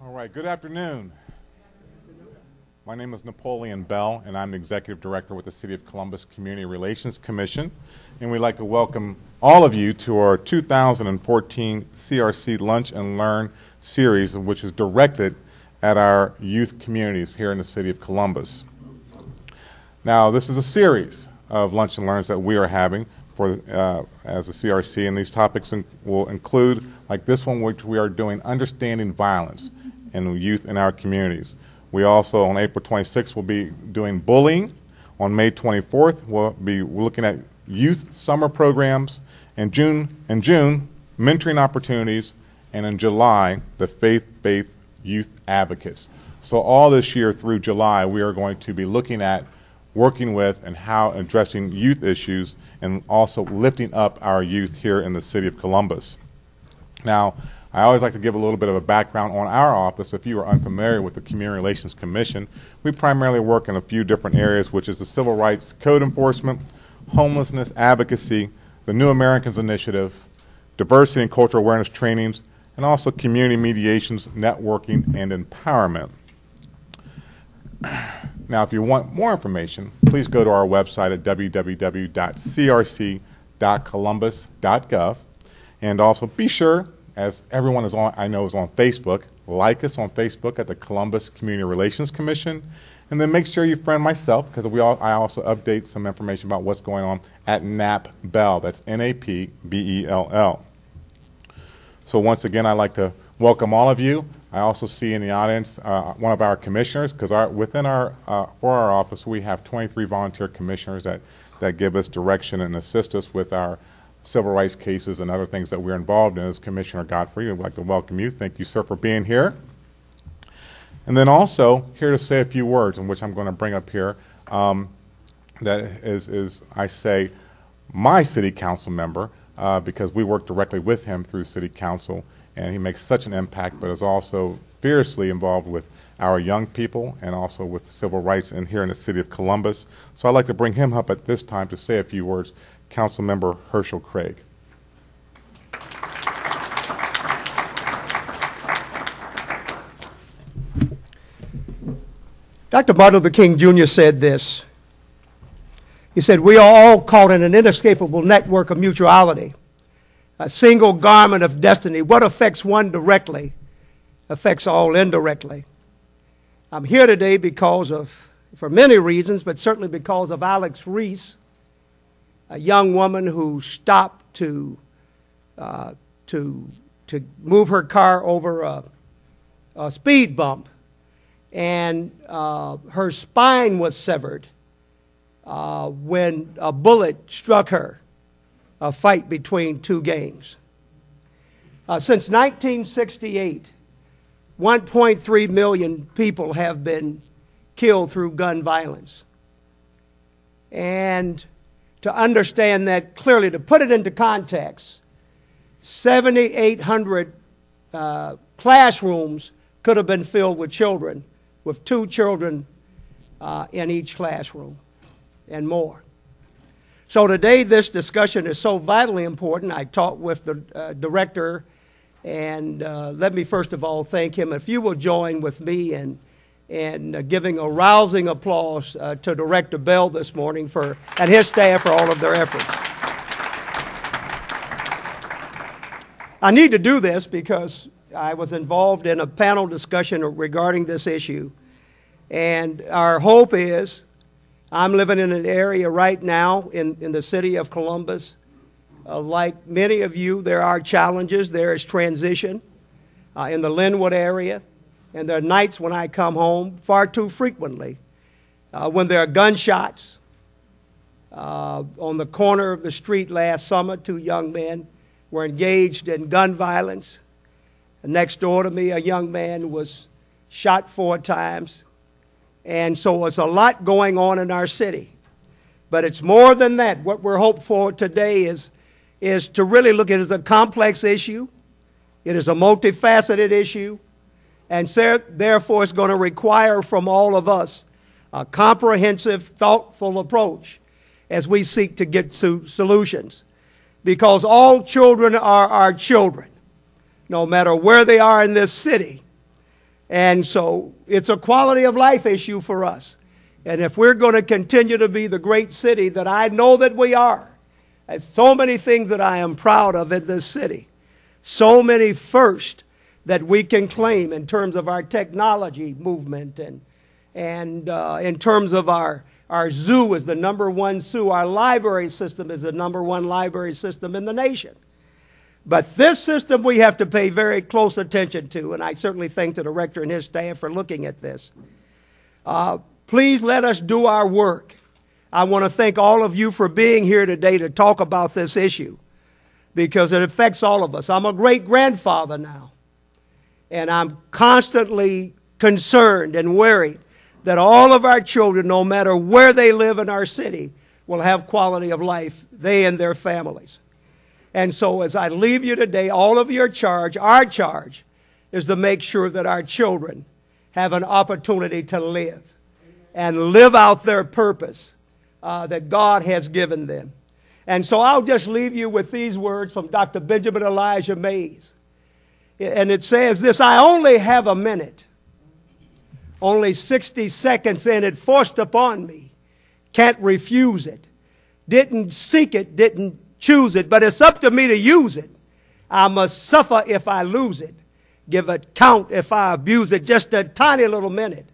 All right, good afternoon. My name is Napoleon Bell, and I'm the Executive Director with the City of Columbus Community Relations Commission. And we'd like to welcome all of you to our 2014 CRC Lunch and Learn series, which is directed at our youth communities here in the City of Columbus. Now, this is a series of lunch and learns that we are having for as a CRC, and these topics will include, like this one, which we are doing, understanding violence in youth in our communities. We also, on April 26th, will be doing bullying. On May 24th, we'll be looking at youth summer programs. In June, mentoring opportunities. And in July, the faith-based youth advocates. So all this year through July, we are going to be looking at working with and how addressing youth issues and also lifting up our youth here in the City of Columbus. Now, I always like to give a little bit of a background on our office. If you are unfamiliar with the Community Relations Commission, we primarily work in a few different areas, which is the civil rights code enforcement, homelessness advocacy, the New Americans Initiative, diversity and cultural awareness trainings, and also community mediations, networking, and empowerment. Now, if you want more information, please go to our website at www.crc.columbus.gov, and also be sure, as everyone is on, I know is on Facebook, like us on Facebook at the Columbus Community Relations Commission, and then make sure you friend myself, because I also update some information about what's going on at NAPBELL. That's NAPBELL. So once again, I'd like to welcome all of you. I also see in the audience one of our commissioners, because for our office we have 23 volunteer commissioners that give us direction and assist us with our civil rights cases and other things that we're involved in. As Commissioner Godfrey, I'd like to welcome you. Thank you, sir, for being here. And then also here to say a few words, in which I'm going to bring up here, that is I say, my city council member, because we work directly with him through city council, and he makes such an impact, but is also fiercely involved with our young people and also with civil rights here in the City of Columbus. So I'd like to bring him up at this time to say a few words. Council Member Herschel Craig. Dr. Martin Luther King Jr. said this. He said, "We are all caught in an inescapable network of mutuality, a single garment of destiny. What affects one directly affects all indirectly." I'm here today for many reasons, but certainly because of Alex Reese, a young woman who stopped to move her car over a speed bump, and her spine was severed when a bullet struck her, a fight between two gangs. Since 1968, 1.3 million people have been killed through gun violence. And to understand that clearly, to put it into context, 7,800 classrooms could have been filled with children, with 2 children in each classroom and more. So today this discussion is so vitally important. I talked with the director, and let me first of all thank him. If you will join with me in giving a rousing applause to Director Bell this morning and his staff for all of their efforts. I need to do this because I was involved in a panel discussion regarding this issue, and our hope is, I'm living in an area right now in the city of Columbus. Like many of you, there are challenges. There is transition in the Linwood area. And there are nights when I come home, far too frequently, when there are gunshots. On the corner of the street last summer, 2 young men were engaged in gun violence. And next door to me, a young man was shot 4 times. And so it's a lot going on in our city. But it's more than that. What we're hoping for today is to really look at it as a complex issue. It is a multifaceted issue. And therefore, it's going to require from all of us a comprehensive, thoughtful approach as we seek to get to solutions. Because all children are our children, no matter where they are in this city. And so it's a quality of life issue for us. And if we're going to continue to be the great city that I know that we are, there's so many things that I am proud of in this city. So many firsts that we can claim in terms of our technology movement and in terms of our zoo is the #1 zoo. Our library system is the #1 library system in the nation. But this system we have to pay very close attention to, and I certainly thank the director and his staff for looking at this. Please let us do our work. I want to thank all of you for being here today to talk about this issue because it affects all of us. I'm a great-grandfather now, and I'm constantly concerned and worried that all of our children, no matter where they live in our city, will have quality of life, they and their families. And so as I leave you today, all of your charge, our charge, is to make sure that our children have an opportunity to live and live out their purpose that God has given them. And so I'll just leave you with these words from Dr. Benjamin Elijah Mays. And it says this: I only have a minute, only 60 seconds in it forced upon me. Can't refuse it. Didn't seek it, didn't choose it, but it's up to me to use it. I must suffer if I lose it. Give account if I abuse it. Just a tiny little minute,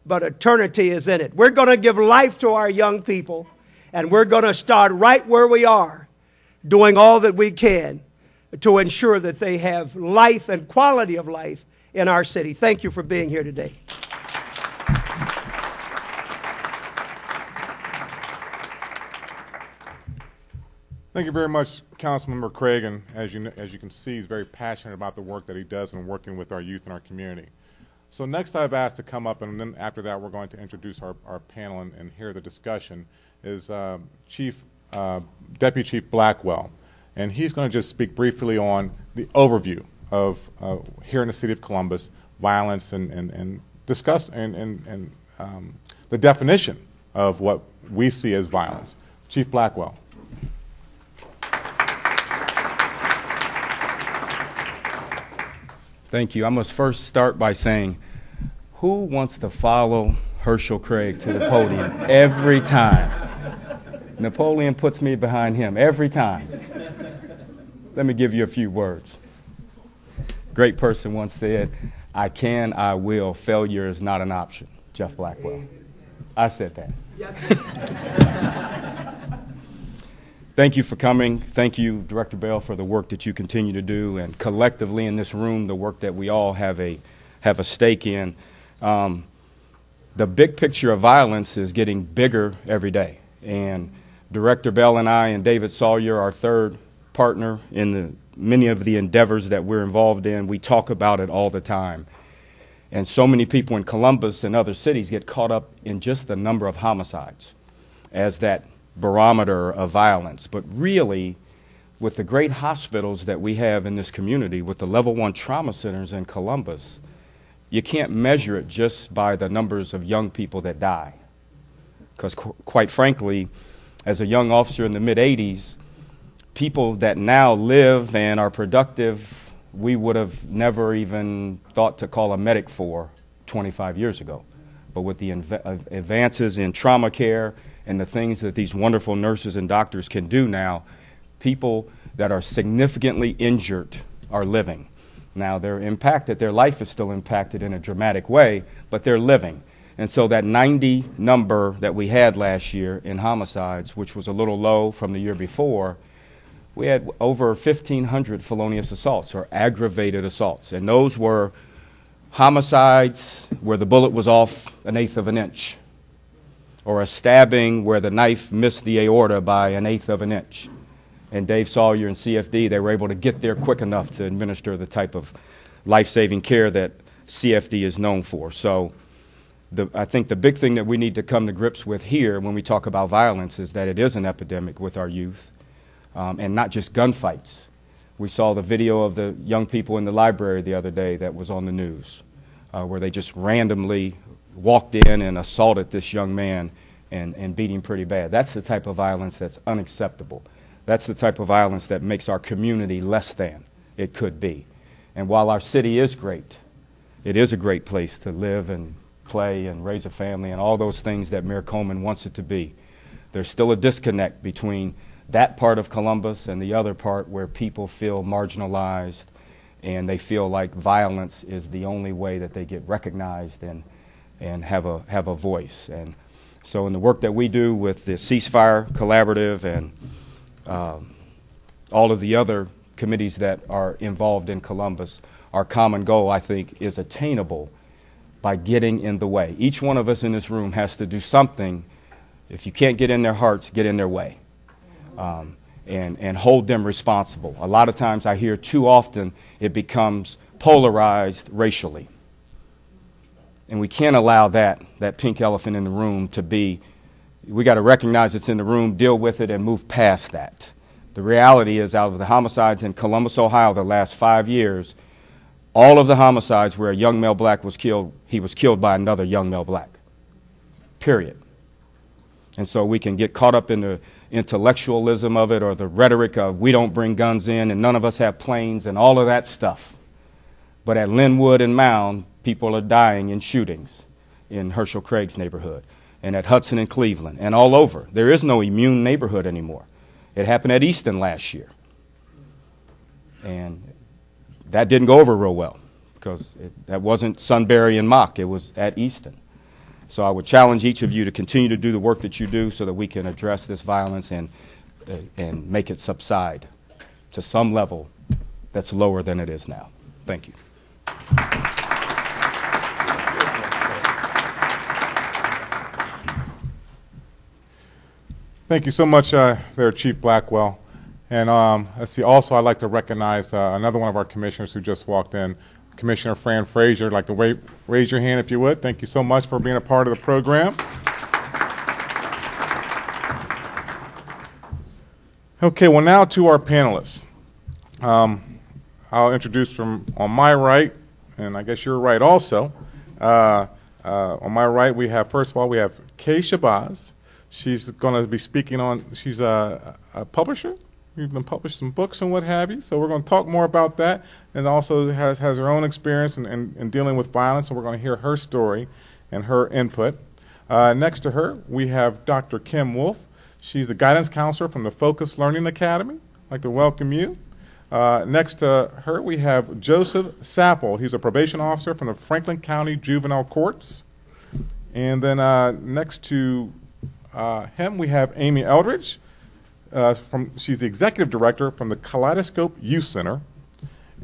but eternity is in it. We're going to give life to our young people, and we're going to start right where we are, doing all that we can to ensure that they have life and quality of life in our city. Thank you for being here today. Thank you very much, Councilmember Craig, and as you can see, he's very passionate about the work that he does in working with our youth in our community. So next I've asked to come up, and then after that we're going to introduce our panel and hear the discussion, is Deputy Chief Blackwell. And he's going to just speak briefly on the overview of here in the city of Columbus, violence and discuss the definition of what we see as violence. Chief Blackwell. Thank you. I must first start by saying, who wants to follow Herschel Craig to the podium every time? Napoleon puts me behind him every time. Let me give you a few words. Great person once said, I can, I will, failure is not an option. Jeff Blackwell. I said that. Yes. Thank you for coming. Thank you, Director Bell, for the work that you continue to do, and collectively in this room, the work that we all have a stake in. The big picture of violence is getting bigger every day, and Director Bell and I and David Sawyer, our third partner in many of the endeavors that we're involved in, we talk about it all the time. And so many people in Columbus and other cities get caught up in just the number of homicides as that barometer of violence. But really, with the great hospitals that we have in this community, with the level 1 trauma centers in Columbus, you can't measure it just by the numbers of young people that die. Because quite frankly, as a young officer in the mid-'80s, people that now live and are productive, we would have never even thought to call a medic for 25 years ago. But with the advances in trauma care and the things that these wonderful nurses and doctors can do now, people that are significantly injured are living. Now, they're impacted, their life is still impacted in a dramatic way, but they're living. And so that 90 number that we had last year in homicides, which was a little low from the year before, we had over 1,500 felonious assaults or aggravated assaults. And those were homicides where the bullet was off 1/8 of an inch, or a stabbing where the knife missed the aorta by 1/8 of an inch. And Dave Sawyer and CFD, they were able to get there quick enough to administer the type of life-saving care that CFD is known for. So I think the big thing that we need to come to grips with here when we talk about violence is that it is an epidemic with our youth, and not just gunfights. We saw the video of the young people in the library the other day that was on the news, where they just randomly walked in and assaulted this young man and beat him pretty bad. That's the type of violence that's unacceptable. That's the type of violence that makes our community less than it could be. And while our city is great, It is a great place to live and play and raise a family and all those things that Mayor Coleman wants it to be. There's still a disconnect between that part of Columbus and the other part where people feel marginalized and they feel like violence is the only way that they get recognized and have a voice. And so in the work that we do with the Ceasefire Collaborative and all of the other committees that are involved in Columbus, our common goal, I think, is attainable by getting in the way. Each one of us in this room has to do something. If you can't get in their hearts, get in their way. And hold them responsible. A lot of times I hear too often it becomes polarized racially. And we can't allow that pink elephant in the room to be, we got to recognize it's in the room, deal with it, and move past that. The reality is, out of the homicides in Columbus, Ohio, the last 5 years, all of the homicides where a young male black was killed, he was killed by another young male black. Period. And so we can get caught up in the intellectualism of it or the rhetoric of we don't bring guns in and none of us have planes and all of that stuff. But at Linwood and Mound, people are dying in shootings in Herschel Craig's neighborhood and at Hudson and Cleveland and all over. There is no immune neighborhood anymore. It happened at Easton last year. And that didn't go over real well because that wasn't Sunbury and Mock. It was at Easton. So I would challenge each of you to continue to do the work that you do so that we can address this violence and make it subside to some level that's lower than it is now. Thank you. Thank you so much there, Chief Blackwell. And let's see, also I'd like to recognize another one of our commissioners who just walked in, Commissioner Fran Frazier. I'd like to raise your hand if you would. Thank you so much for being a part of the program. Okay, well now to our panelists. I'll introduce from on my right, and I guess your right also. On my right we have, first of all, we have Kay Shabazz. She's going to be speaking on, she's a publisher. You've been published some books and what have you, so we're going to talk more about that, and also has her own experience in dealing with violence, and we're going to hear her story and her input. Next to her, we have Dr. Kim Wolf. She's the guidance counselor from the Focus Learning Academy. I'd like to welcome you. Next to her, we have Joseph Sapple. He's a probation officer from the Franklin County Juvenile Courts. And then next to him, we have Amy Eldridge. She's the executive director from the Kaleidoscope Youth Center.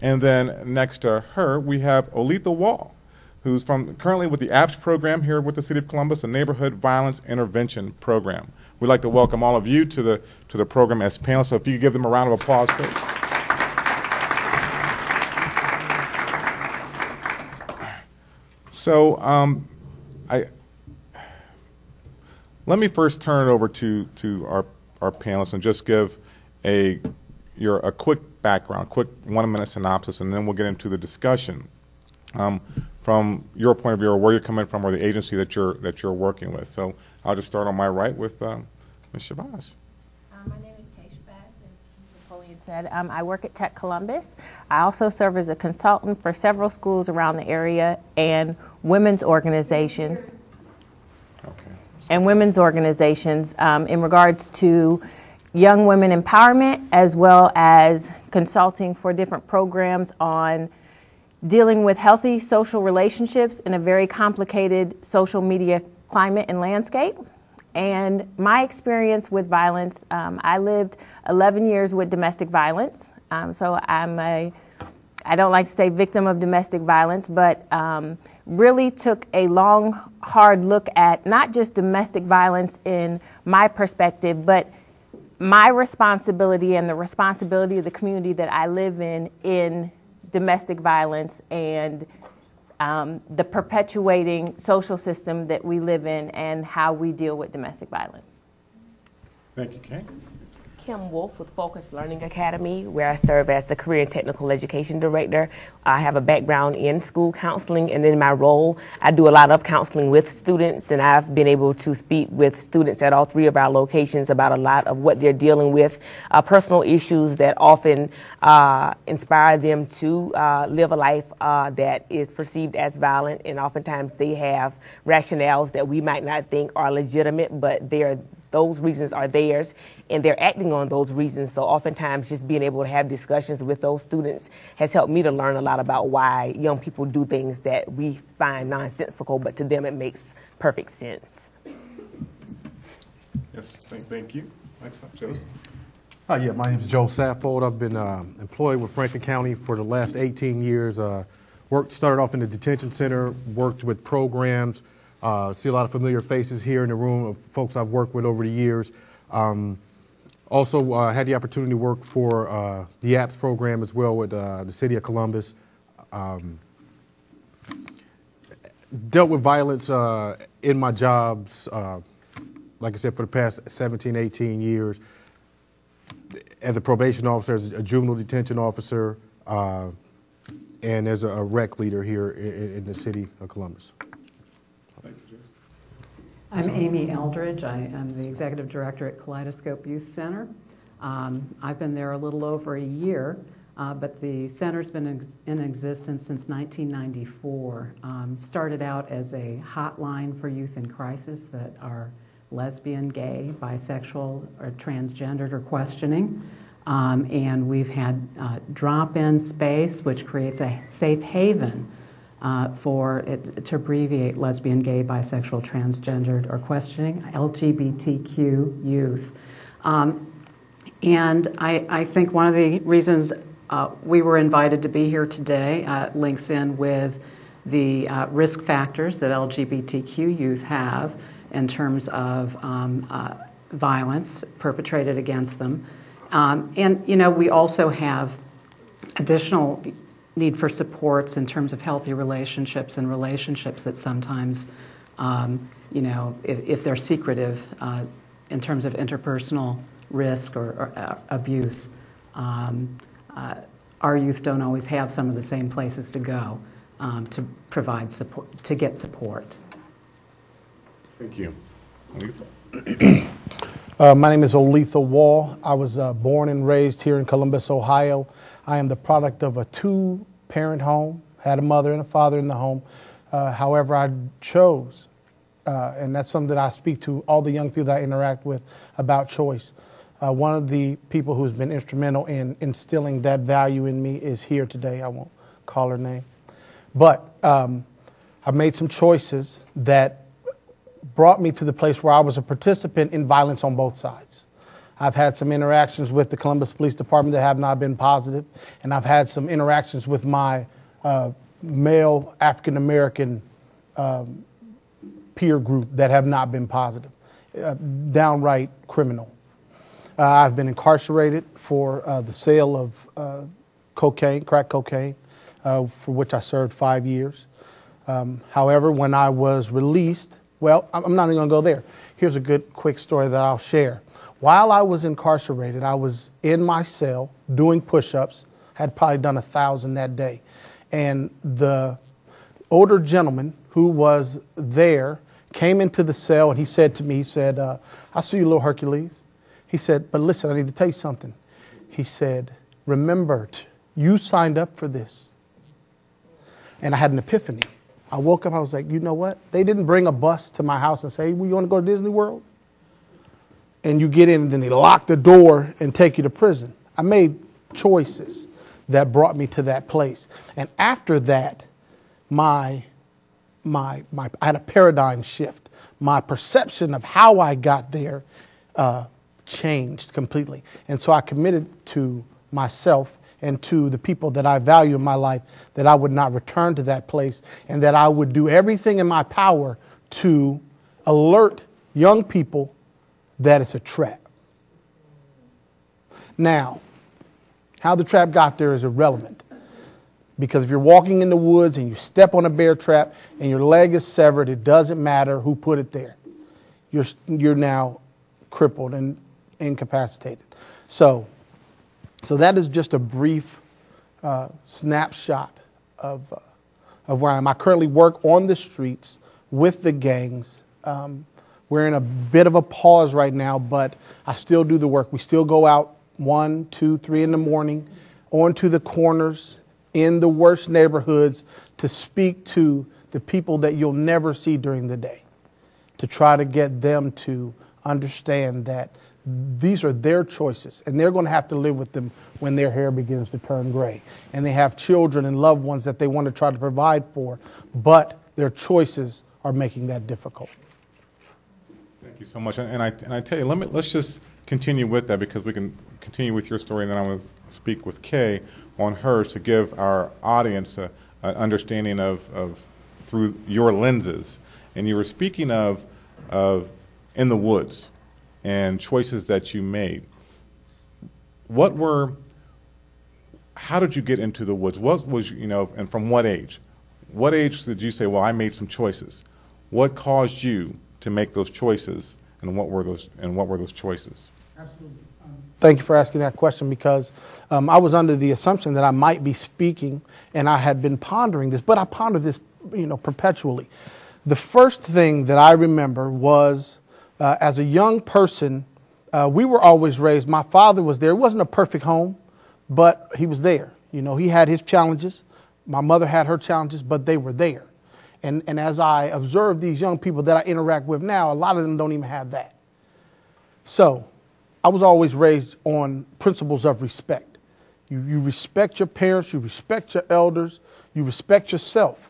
And then next to her, we have Olitha Wall, who's currently with the APPS program here with the City of Columbus, a Neighborhood Violence Intervention Program. We'd like to welcome all of you to the program as panelists. So if you could give them a round of applause, please. So let me first turn it over to our panelists and just give a quick background, quick 1-minute synopsis, and then we'll get into the discussion from your point of view, or where you're coming from, or the agency that you're working with. So I'll just start on my right with Ms. Shabazz. My name is Kay Shabazz, as Napoleon said. I work at Tech Columbus. I also serve as a consultant for several schools around the area and women's organizations. And women's organizations in regards to young women empowerment, as well as consulting for different programs on dealing with healthy social relationships in a very complicated social media climate and landscape. And my experience with violence, I lived 11 years with domestic violence. So I don't like to say victim of domestic violence, but really took a long, hard look at not just domestic violence in my perspective, but my responsibility and the responsibility of the community that I live in domestic violence and the perpetuating social system that we live in and how we deal with domestic violence. Thank you, Kay. Kim Wolf with Focus Learning Academy, where I serve as the Career and Technical Education Director. I have a background in school counseling, and in my role, I do a lot of counseling with students, and I've been able to speak with students at all three of our locations about a lot of what they're dealing with, personal issues that often inspire them to live a life that is perceived as violent, and oftentimes they have rationales that we might not think are legitimate, but those reasons are theirs, and they're acting on those reasons. So oftentimes just being able to have discussions with those students has helped me to learn a lot about why young people do things that we find nonsensical, but to them it makes perfect sense. Yes, thank you. Next up, Joseph. Yeah, my name is Joe Saffold. I've been employed with Franklin County for the last 18 years. Started off in the detention center, worked with programs, see a lot of familiar faces here in the room of folks I've worked with over the years. Also had the opportunity to work for the APS program as well with the city of Columbus. Dealt with violence in my jobs, like I said, for the past 17, 18 years. As a probation officer, as a juvenile detention officer, and as a rec leader here in the city of Columbus. I'm Amy Eldridge. I am the Executive Director at Kaleidoscope Youth Center. I've been there a little over a year, but the center's been in existence since 1994. Started out as a hotline for youth in crisis that are lesbian, gay, bisexual, or transgendered or questioning. And we've had drop-in space, which creates a safe haven for it to abbreviate lesbian, gay, bisexual, transgendered, or questioning, LGBTQ youth. And I think one of the reasons we were invited to be here today links in with the risk factors that LGBTQ youth have in terms of violence perpetrated against them. And, you know, we also have additional need for supports in terms of healthy relationships and relationships that sometimes, you know, if they're secretive in terms of interpersonal risk or abuse, our youth don't always have some of the same places to go to provide support, to get support. Thank you. My name is Oletha Wall. I was born and raised here in Columbus, Ohio. I am the product of a two-parent home, had a mother and a father in the home. However, I chose, and that's something that I speak to all the young people that I interact with about choice. One of the people who's been instrumental in instilling that value in me is here today. I won't call her name. But I've made some choices that brought me to the place where I was a participant in violence on both sides. I've had some interactions with the Columbus Police Department that have not been positive, and I've had some interactions with my male African-American peer group that have not been positive, downright criminal. I've been incarcerated for the sale of cocaine, crack cocaine, for which I served 5 years. However, when I was released, well, I'm not even going to go there. Here's a good, quick story that I'll share. While I was incarcerated, I was in my cell doing push-ups. Had probably done 1,000 that day. And the older gentleman who was there came into the cell, and he said to me, he said, I see you, little Hercules. He said, but listen, I need to tell you something. He said, remember, you signed up for this. And I had an epiphany. I woke up, I was like, you know what? They didn't bring a bus to my house and say, well, you want to go to Disney World? And you get in, and then they lock the door and take you to prison. I made choices that brought me to that place. And after that, I had a paradigm shift. My perception of how I got there changed completely. And so I committed to myself and to the people that I value in my life that I would not return to that place, and that I would do everything in my power to alert young people that it's a trap. Now, how the trap got there is irrelevant, because if you're walking in the woods and you step on a bear trap and your leg is severed, it doesn't matter who put it there. You're now crippled and incapacitated. So that is just a brief snapshot of where I am. I currently work on the streets with the gangs. We're in a bit of a pause right now, but I still do the work. We still go out 1, 2, 3 in the morning onto the corners in the worst neighborhoods to speak to the people that you'll never see during the day, to try to get them to understand that these are their choices and they're going to have to live with them when their hair begins to turn gray. And they have children and loved ones that they want to try to provide for, but their choices are making that difficult. Thank you so much. And I tell you, let's just continue with that, because we can continue with your story, and then I want to speak with Kay on hers to give our audience an understanding of through your lenses. And you were speaking of in the woods and choices that you made. How did you get into the woods? What was, and from what age? What age did you say, well, I made some choices? What caused you to make those choices, and what were those choices? Absolutely. Thank you for asking that question, because I was under the assumption that I might be speaking, and I had been pondering this, but I pondered this, perpetually. The first thing that I remember was, as a young person, we were always raised. My father was there. It wasn't a perfect home, but he was there. He had his challenges. My mother had her challenges, but they were there. And as I observe these young people that I interact with now, a lot of them don't even have that. So I was always raised on principles of respect. You respect your parents, you respect your elders, you respect yourself.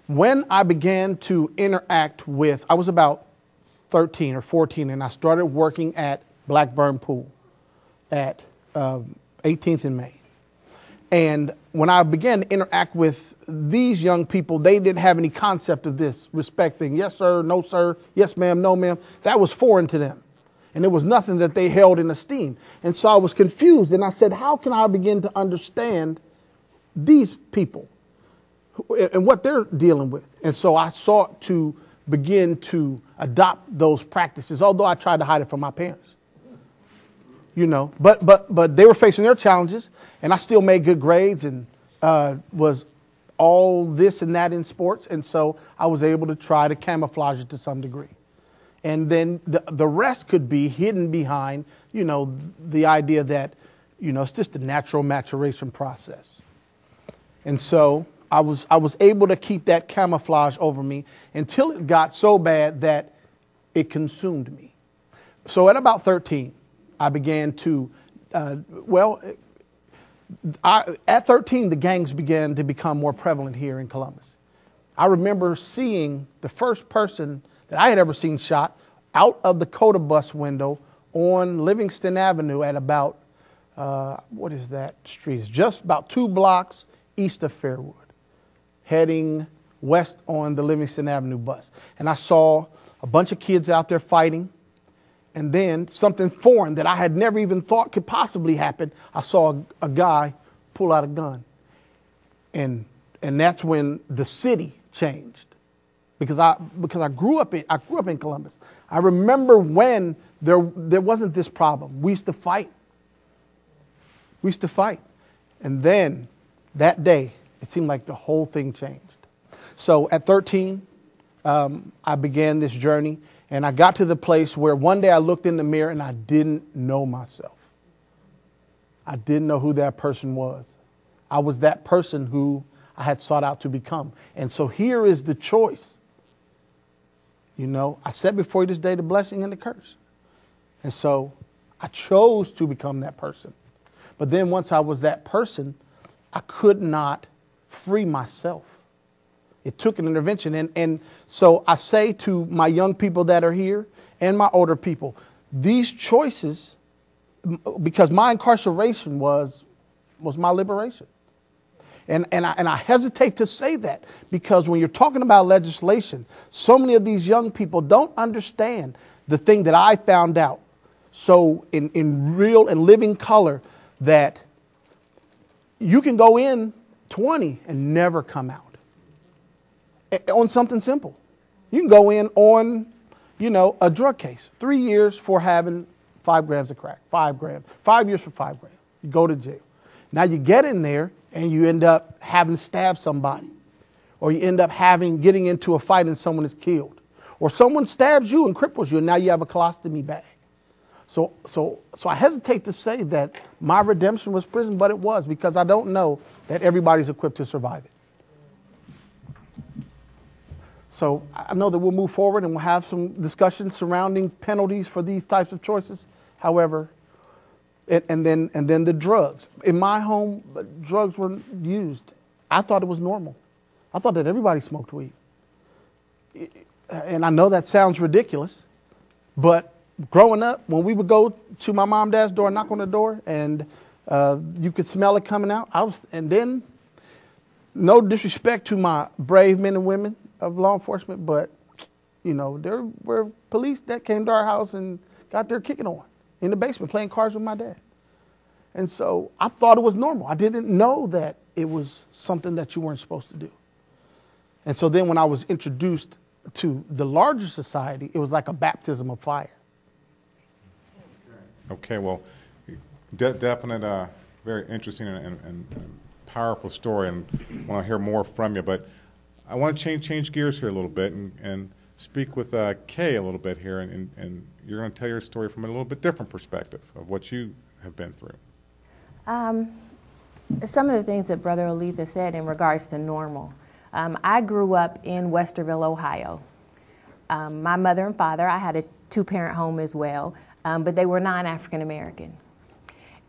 When I began to interact with, I was about 13 or 14, and I started working at Blackburn Pool at 18th and Main. And when I began to interact with these young people, they didn't have any concept of this respect thing. Yes, sir, no, sir, yes, ma'am, no, ma'am. That was foreign to them. And it was nothing that they held in esteem. And so I was confused, and I said, how can I begin to understand these people and what they're dealing with? And so I sought to begin to adopt those practices, although I tried to hide it from my parents. But they were facing their challenges, and I still made good grades and was all this and that in sports. And so I was able to try to camouflage it to some degree. And then the rest could be hidden behind, the idea that, it's just a natural maturation process. And so I was able to keep that camouflage over me until it got so bad that it consumed me. So at about 13, I began to, at 13, the gangs began to become more prevalent here in Columbus. I remember seeing the first person that I had ever seen shot out of the Coda bus window on Livingston Avenue at about, what is that street? It's just about 2 blocks east of Fairwood, heading west on the Livingston Avenue bus. And I saw a bunch of kids out there fighting. And then something foreign that I had never even thought could possibly happen, I saw a guy pull out a gun. And that's when the city changed. Because I grew up in Columbus. I remember when there wasn't this problem. We used to fight. And then that day, it seemed like the whole thing changed. So at 13, I began this journey. And I got to the place where one day I looked in the mirror and I didn't know myself. I didn't know who that person was. I was that person who I had sought out to become. And so here is the choice. I set before you this day the blessing and the curse. And so I chose to become that person. But then once I was that person, I could not free myself. It took an intervention. And so I say to my young people that are here and my older people, these choices, because my incarceration was my liberation. And I hesitate to say that because when you're talking about legislation, so many of these young people don't understand the thing that I found out. So in real and living color, that you can go in 20 and never come out. On something simple. You can go in on, a drug case. 3 years for having 5 grams of crack, 5 grams, 5 years for 5 grams. You go to jail. Now you get in there and you end up having to stab somebody, or you end up getting into a fight and someone is killed, or someone stabs you and cripples you, and now you have a colostomy bag. So I hesitate to say that my redemption was prison, but it was, because I don't know that everybody's equipped to survive it. So I know that we'll move forward and we'll have some discussions surrounding penalties for these types of choices. However, and then the drugs. In my home, drugs were used. I thought it was normal. I thought that everybody smoked weed. And I know that sounds ridiculous, but growing up, when we would go to my mom and dad's door, knock on the door, and you could smell it coming out, and then, no disrespect to my brave men and women of law enforcement, but, you know, there were police that came to our house and got their kicking on in the basement playing cards with my dad. And so I thought it was normal. I didn't know that it was something that you weren't supposed to do. And so then when I was introduced to the larger society, it was like a baptism of fire. Okay, well, definite, very interesting and powerful story, and I want to hear more from you. But I want to change gears here a little bit and speak with Kay a little bit here, and you're going to tell your story from a little bit different perspective of what you have been through. Some of the things that Brother Oletha said in regards to normal. I grew up in Westerville, Ohio. My mother and father, I had a 2-parent home as well, but they were non-African American.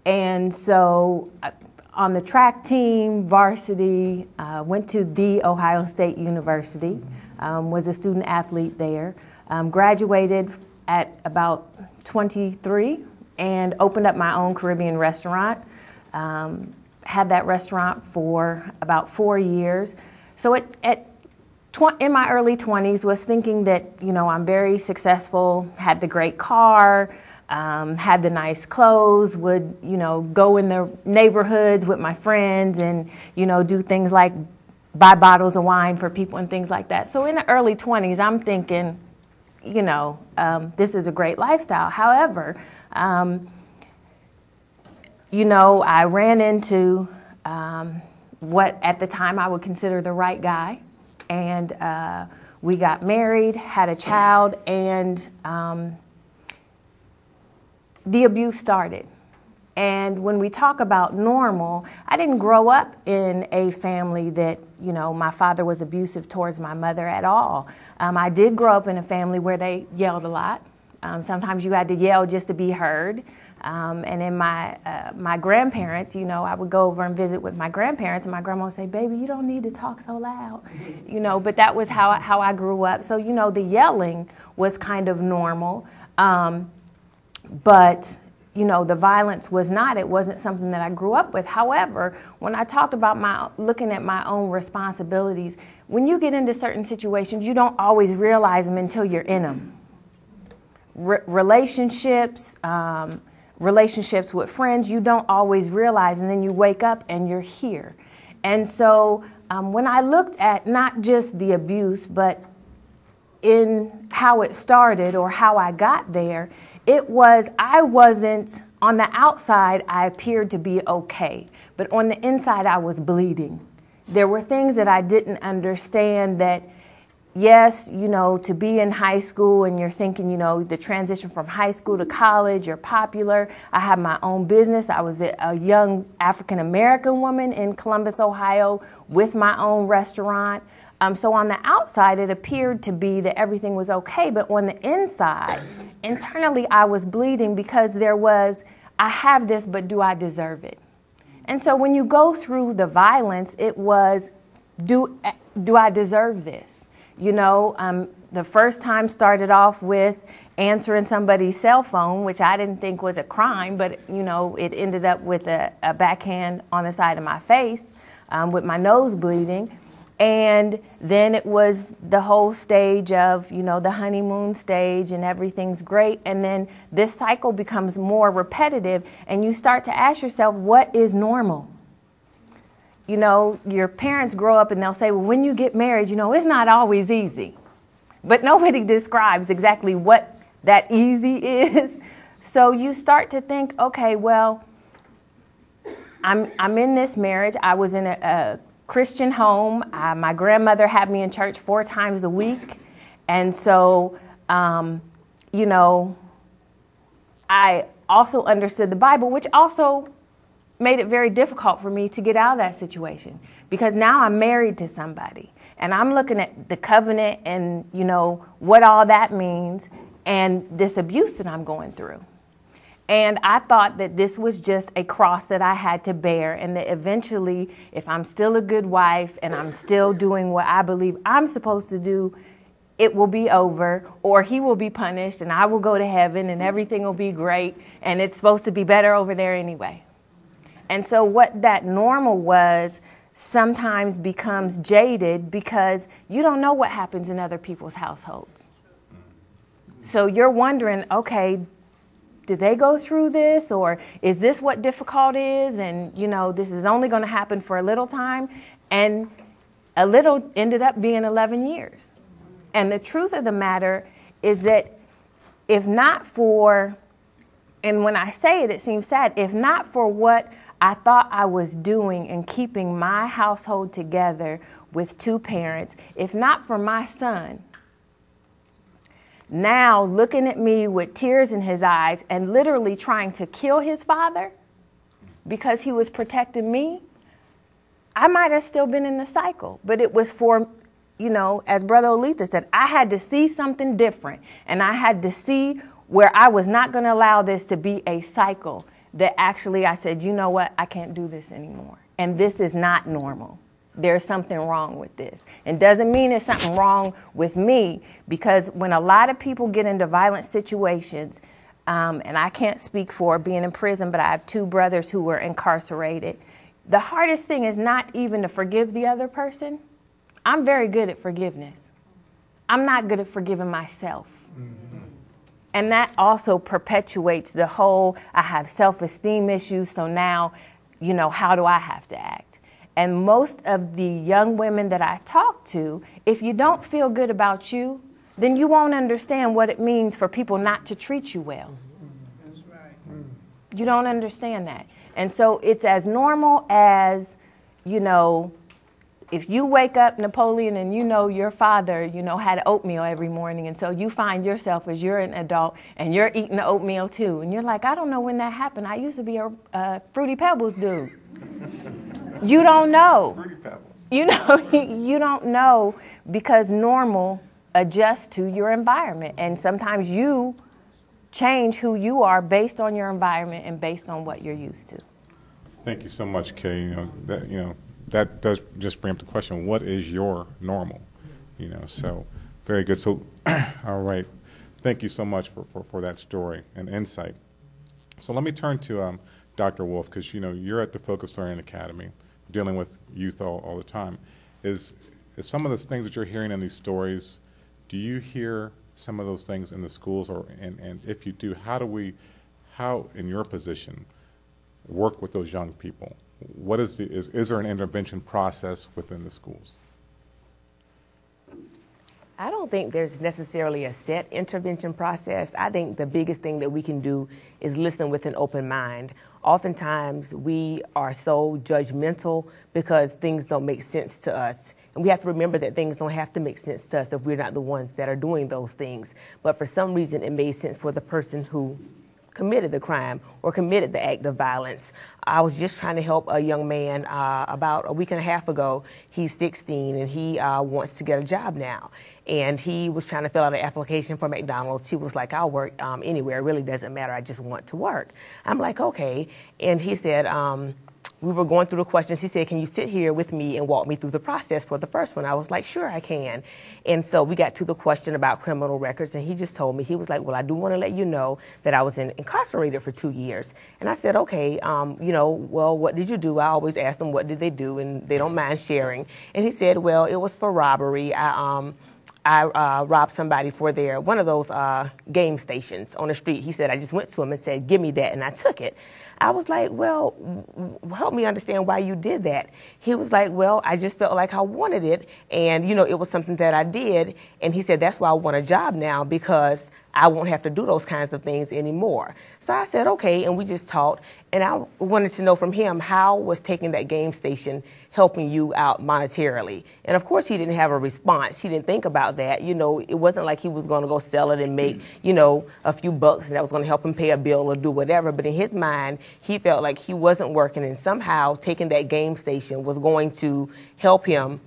And so on the track team, varsity, went to The Ohio State University, was a student athlete there, graduated at about 23 and opened up my own Caribbean restaurant. Had that restaurant for about 4 years. So in my early 20s was thinking that, you know, I'm very successful, had the great car, had the nice clothes, would, you know, go in the neighborhoods with my friends and, you know, do things like buy bottles of wine for people and things like that. So in the early 20s, I'm thinking, you know, this is a great lifestyle. However, you know, I ran into what at the time I would consider the right guy. And we got married, had a child, and the abuse started. And when we talk about normal, I didn't grow up in a family that, you know, my father was abusive towards my mother at all. I did grow up in a family where they yelled a lot. Sometimes you had to yell just to be heard. And in my grandparents, you know, I would go over and visit with my grandparents, and my grandma would say, "Baby, you don't need to talk so loud," you know. But that was how I grew up. So, you know, the yelling was kind of normal, but you know, the violence was not. It wasn't something that I grew up with. However, when I talked about looking at my own responsibilities, when you get into certain situations, you don't always realize them until you're in them. Relationships with friends, you don't always realize, and then you wake up and you're here. And so when I looked at not just the abuse, but in how it started or how I got there, I wasn't, on the outside, I appeared to be okay, but on the inside, I was bleeding. There were things that I didn't understand that, yes, you know, to be in high school and you're thinking, you know, the transition from high school to college, you're popular. I had my own business. I was a young African-American woman in Columbus, Ohio, with my own restaurant. So on the outside, it appeared to be that everything was okay, but on the inside, internally, I was bleeding because I have this, but do I deserve it? And so when you go through the violence, it was, do I deserve this? You know, the first time started off with answering somebody's cell phone, which I didn't think was a crime, but, you know, it ended up with a backhand on the side of my face with my nose bleeding. And then it was the whole stage of, you know, the honeymoon stage and everything's great. And then this cycle becomes more repetitive and you start to ask yourself, what is normal? You know, your parents grow up and they'll say, well, when you get married, you know, it's not always easy. But nobody describes exactly what that easy is. So you start to think, okay, well, I'm in this marriage. I was in a Christian home. My grandmother had me in church 4 times a week. And so, you know, I also understood the Bible, which also made it very difficult for me to get out of that situation, because now I'm married to somebody and I'm looking at the covenant and, you know, what all that means and this abuse that I'm going through. And I thought that this was just a cross that I had to bear, and that eventually, if I'm still a good wife and I'm still doing what I believe I'm supposed to do, it will be over, or he will be punished and I will go to heaven and everything will be great, and it's supposed to be better over there anyway. And so what that normal was sometimes becomes jaded, because you don't know what happens in other people's households. So you're wondering, okay, did they go through this, or is this what difficult is? And, you know, this is only going to happen for a little time. And a little ended up being 11 years. And the truth of the matter is that if not for, and when I say it, it seems sad, if not for what I thought I was doing in keeping my household together with 2 parents, if not for my son, now looking at me with tears in his eyes and literally trying to kill his father because he was protecting me, I might have still been in the cycle. But it was for, you know, as Brother Oletha said, I had to see something different, and I had to see where I was not going to allow this to be a cycle, that actually I said, you know what, I can't do this anymore. And this is not normal. There's something wrong with this. And doesn't mean there's something wrong with me, because when a lot of people get into violent situations, and I can't speak for being in prison, but I have 2 brothers who were incarcerated. The hardest thing is not even to forgive the other person. I'm very good at forgiveness. I'm not good at forgiving myself. Mm-hmm. And that also perpetuates the whole, I have self-esteem issues, so now, you know, how do I have to act? And most of the young women that I talk to, if you don't feel good about you, then you won't understand what it means for people not to treat you well. That's right. You don't understand that. And so it's as normal as, you know, if you wake up, Napoleon, and you know your father, you know, had oatmeal every morning, and so you find yourself as you're an adult and you're eating the oatmeal too, and you're like, I don't know when that happened. I used to be a Fruity Pebbles dude. You don't know. Fruity Pebbles. You know, you don't know, because normal adjusts to your environment, and sometimes you change who you are based on your environment and based on what you're used to. Thank you so much, Kay. That does just bring up the question, what is your normal? So very good. So, all right. Thank you so much for that story and insight. So let me turn to Dr. Wolf, because, you're at the Focused Learning Academy, dealing with youth all the time. Is some of the things that you're hearing in these stories, do you hear some of those things in the schools, and if you do, how in your position, work with those young people? What is there an intervention process within the schools? I don't think there's necessarily a set intervention process. I think the biggest thing that we can do is listen with an open mind. Oftentimes we are so judgmental because things don't make sense to us. And we have to remember that things don't have to make sense to us if we're not the ones that are doing those things. But for some reason it made sense for the person who committed the crime or committed the act of violence. I was just trying to help a young man about a week and a half ago. He's 16 and he wants to get a job now. And he was trying to fill out an application for McDonald's. He was like, I'll work anywhere. It really doesn't matter. I just want to work. I'm like, okay. And he said, we were going through the questions. He said, can you sit here with me and walk me through the process for the first one? I was like, sure, I can. And so we got to the question about criminal records, and he just told me, he was like, well, I do want to let you know that I was incarcerated for 2 years. And I said, okay, well, what did you do? I always ask them, what did they do? And they don't mind sharing. And he said, well, it was for robbery. I robbed somebody for one of those game stations on the street. He said, I just went to him and said, give me that, and I took it. I was like, well, help me understand why you did that. He was like, well, I just felt like I wanted it, and it was something that I did. And he said, that's why I want a job now, because I won't have to do those kinds of things anymore. So I said, okay, and we just talked. And I wanted to know from him, how was taking that game station helping you out monetarily? And of course, he didn't have a response. He didn't think about that. It wasn't like he was going to go sell it and make, a few bucks, and that was going to help him pay a bill or do whatever. But in his mind, he felt like he wasn't working, and somehow taking that game station was going to help him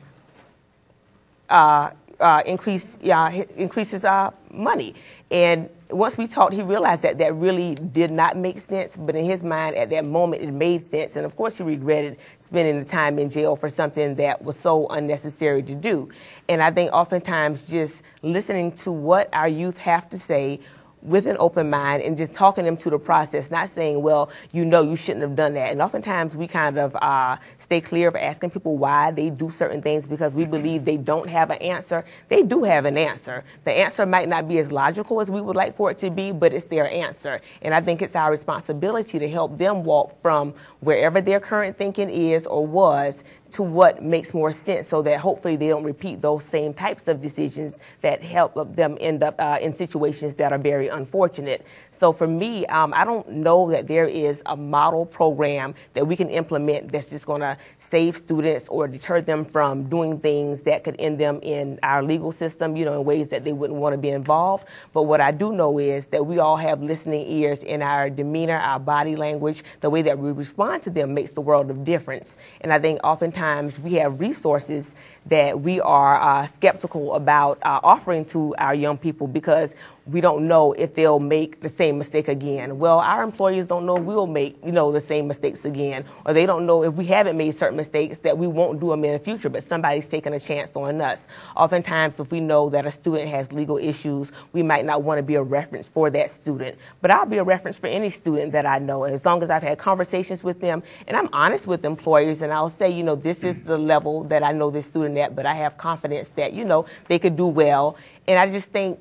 increase his money. And once we talked, he realized that that really did not make sense, but in his mind at that moment it made sense. And of course he regretted spending the time in jail for something that was so unnecessary to do. And I think oftentimes just listening to what our youth have to say with an open mind and just talking them to the process, not saying, well, you shouldn't have done that. And oftentimes we kind of stay clear of asking people why they do certain things because we believe they don't have an answer. They do have an answer. The answer might not be as logical as we would like for it to be, but it's their answer. And I think it's our responsibility to help them walk from wherever their current thinking is or was to what makes more sense, so that hopefully they don't repeat those same types of decisions that help them end up in situations that are very unfortunate. So for me, I don't know that there is a model program that we can implement that's just going to save students or deter them from doing things that could end them in our legal system, in ways that they wouldn't want to be involved. But what I do know is that we all have listening ears in our demeanor, our body language, the way that we respond to them makes the world of difference. And I think oftentimes we have resources that we are skeptical about offering to our young people because we don't know if they'll make the same mistake again. Well, our employers don't know we'll make, the same mistakes again, or they don't know if we haven't made certain mistakes that we won't do them in the future, but somebody's taking a chance on us. Oftentimes, if we know that a student has legal issues, we might not want to be a reference for that student, but I'll be a reference for any student that I know, as long as I've had conversations with them, and I'm honest with employers, and I'll say, this is the level that I know this student at, but I have confidence that, they could do well. And I just think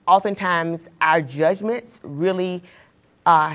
oftentimes our judgments really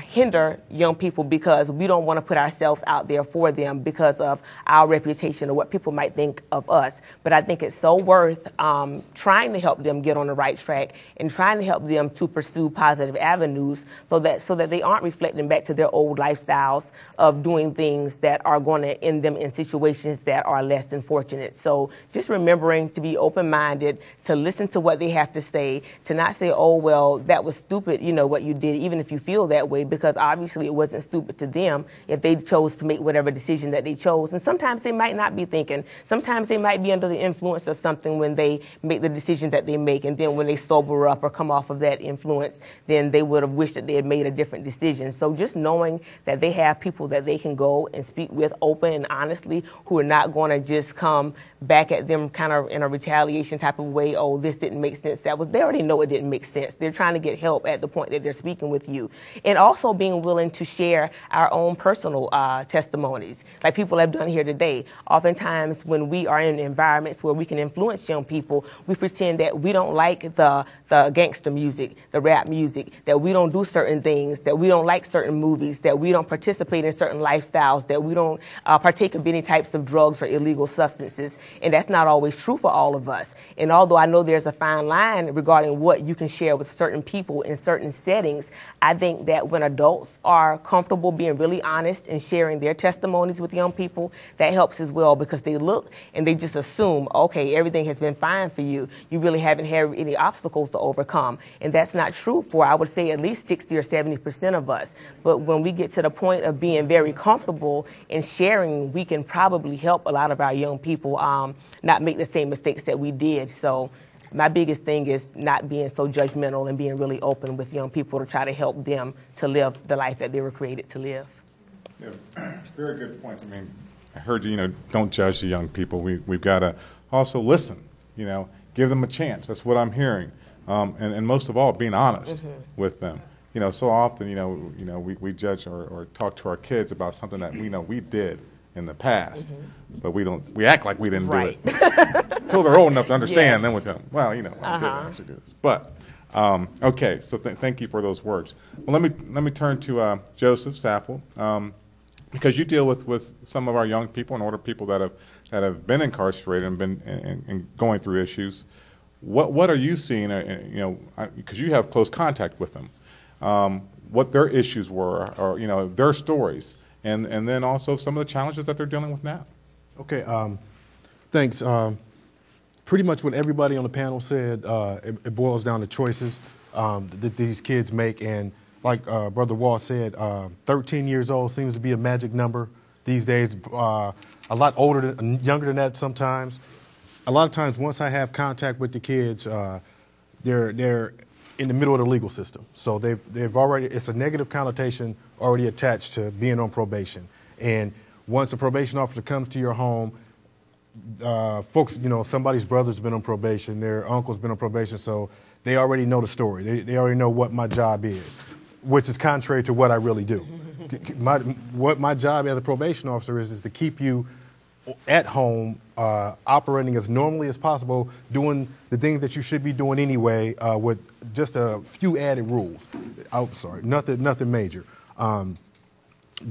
hinder young people because we don't want to put ourselves out there for them because of our reputation or what people might think of us. But I think it's so worth trying to help them get on the right track and trying to help them to pursue positive avenues so that they aren't reflecting back to their old lifestyles of doing things that are going to end them in situations that are less than fortunate. So just remembering to be open-minded, to listen to what they have to say, to not say, oh, well, that was stupid, what you did, even if you feel that way, because obviously it wasn't stupid to them if they chose to make whatever decision that they chose. And sometimes they might not be thinking. Sometimes they might be under the influence of something when they make the decision that they make, and then when they sober up or come off of that influence, then they would have wished that they had made a different decision. So just knowing that they have people that they can go and speak with open and honestly, who are not going to just come back at them kind of in a retaliation type of way, oh, this didn't make sense. They already know it didn't make sense. They're trying to get help at the point that they're speaking with you. And also being willing to share our own personal testimonies, like people have done here today. Oftentimes when we are in environments where we can influence young people, we pretend that we don't like the gangster music, the rap music, that we don't do certain things, that we don't like certain movies, that we don't participate in certain lifestyles, that we don't partake of any types of drugs or illegal substances. And that's not always true for all of us. And although I know there's a fine line regarding what you can share with certain people in certain settings, I think that when adults are comfortable being really honest and sharing their testimonies with young people, that helps as well, because they look and they just assume, okay, everything has been fine for you. You really haven't had any obstacles to overcome. And that's not true for, I would say, at least 60 or 70% of us. But when we get to the point of being very comfortable in sharing, we can probably help a lot of our young people not make the same mistakes that we did. So my biggest thing is not being so judgmental and being really open with young people to try to help them to live the life that they were created to live. Yeah, very good point. I mean, I heard you, don't judge the young people. We've got to also listen, give them a chance. That's what I'm hearing. And most of all, being honest with them. So often, we judge or talk to our kids about something that we know we did in the past, but we act like we didn't do it until they're old enough to understand. Yes. Then we tell them, well, I didn't actually do this. But Okay, so thank you for those words. Well, let me turn to Joseph Saffold, because you deal with some of our young people and older people that have been incarcerated and been and going through issues. What are you seeing? Because you have close contact with them. What their issues were, or their stories, and then also some of the challenges that they're dealing with now. Okay, thanks. Pretty much what everybody on the panel said, it boils down to choices that these kids make. And like Brother Wall said, 13 years old seems to be a magic number these days. A lot younger than that sometimes. A lot of times, once I have contact with the kids, they're in the middle of the legal system. So they've already, it's a negative connotation already attached to being on probation. And once the probation officer comes to your home, folks, somebody's brother's been on probation, their uncle's been on probation, so they already know the story. They already know what my job is, which is contrary to what I really do. What my job as a probation officer is to keep you at home, operating as normally as possible, doing the things that you should be doing anyway, with just a few added rules. Oh, sorry, nothing major. The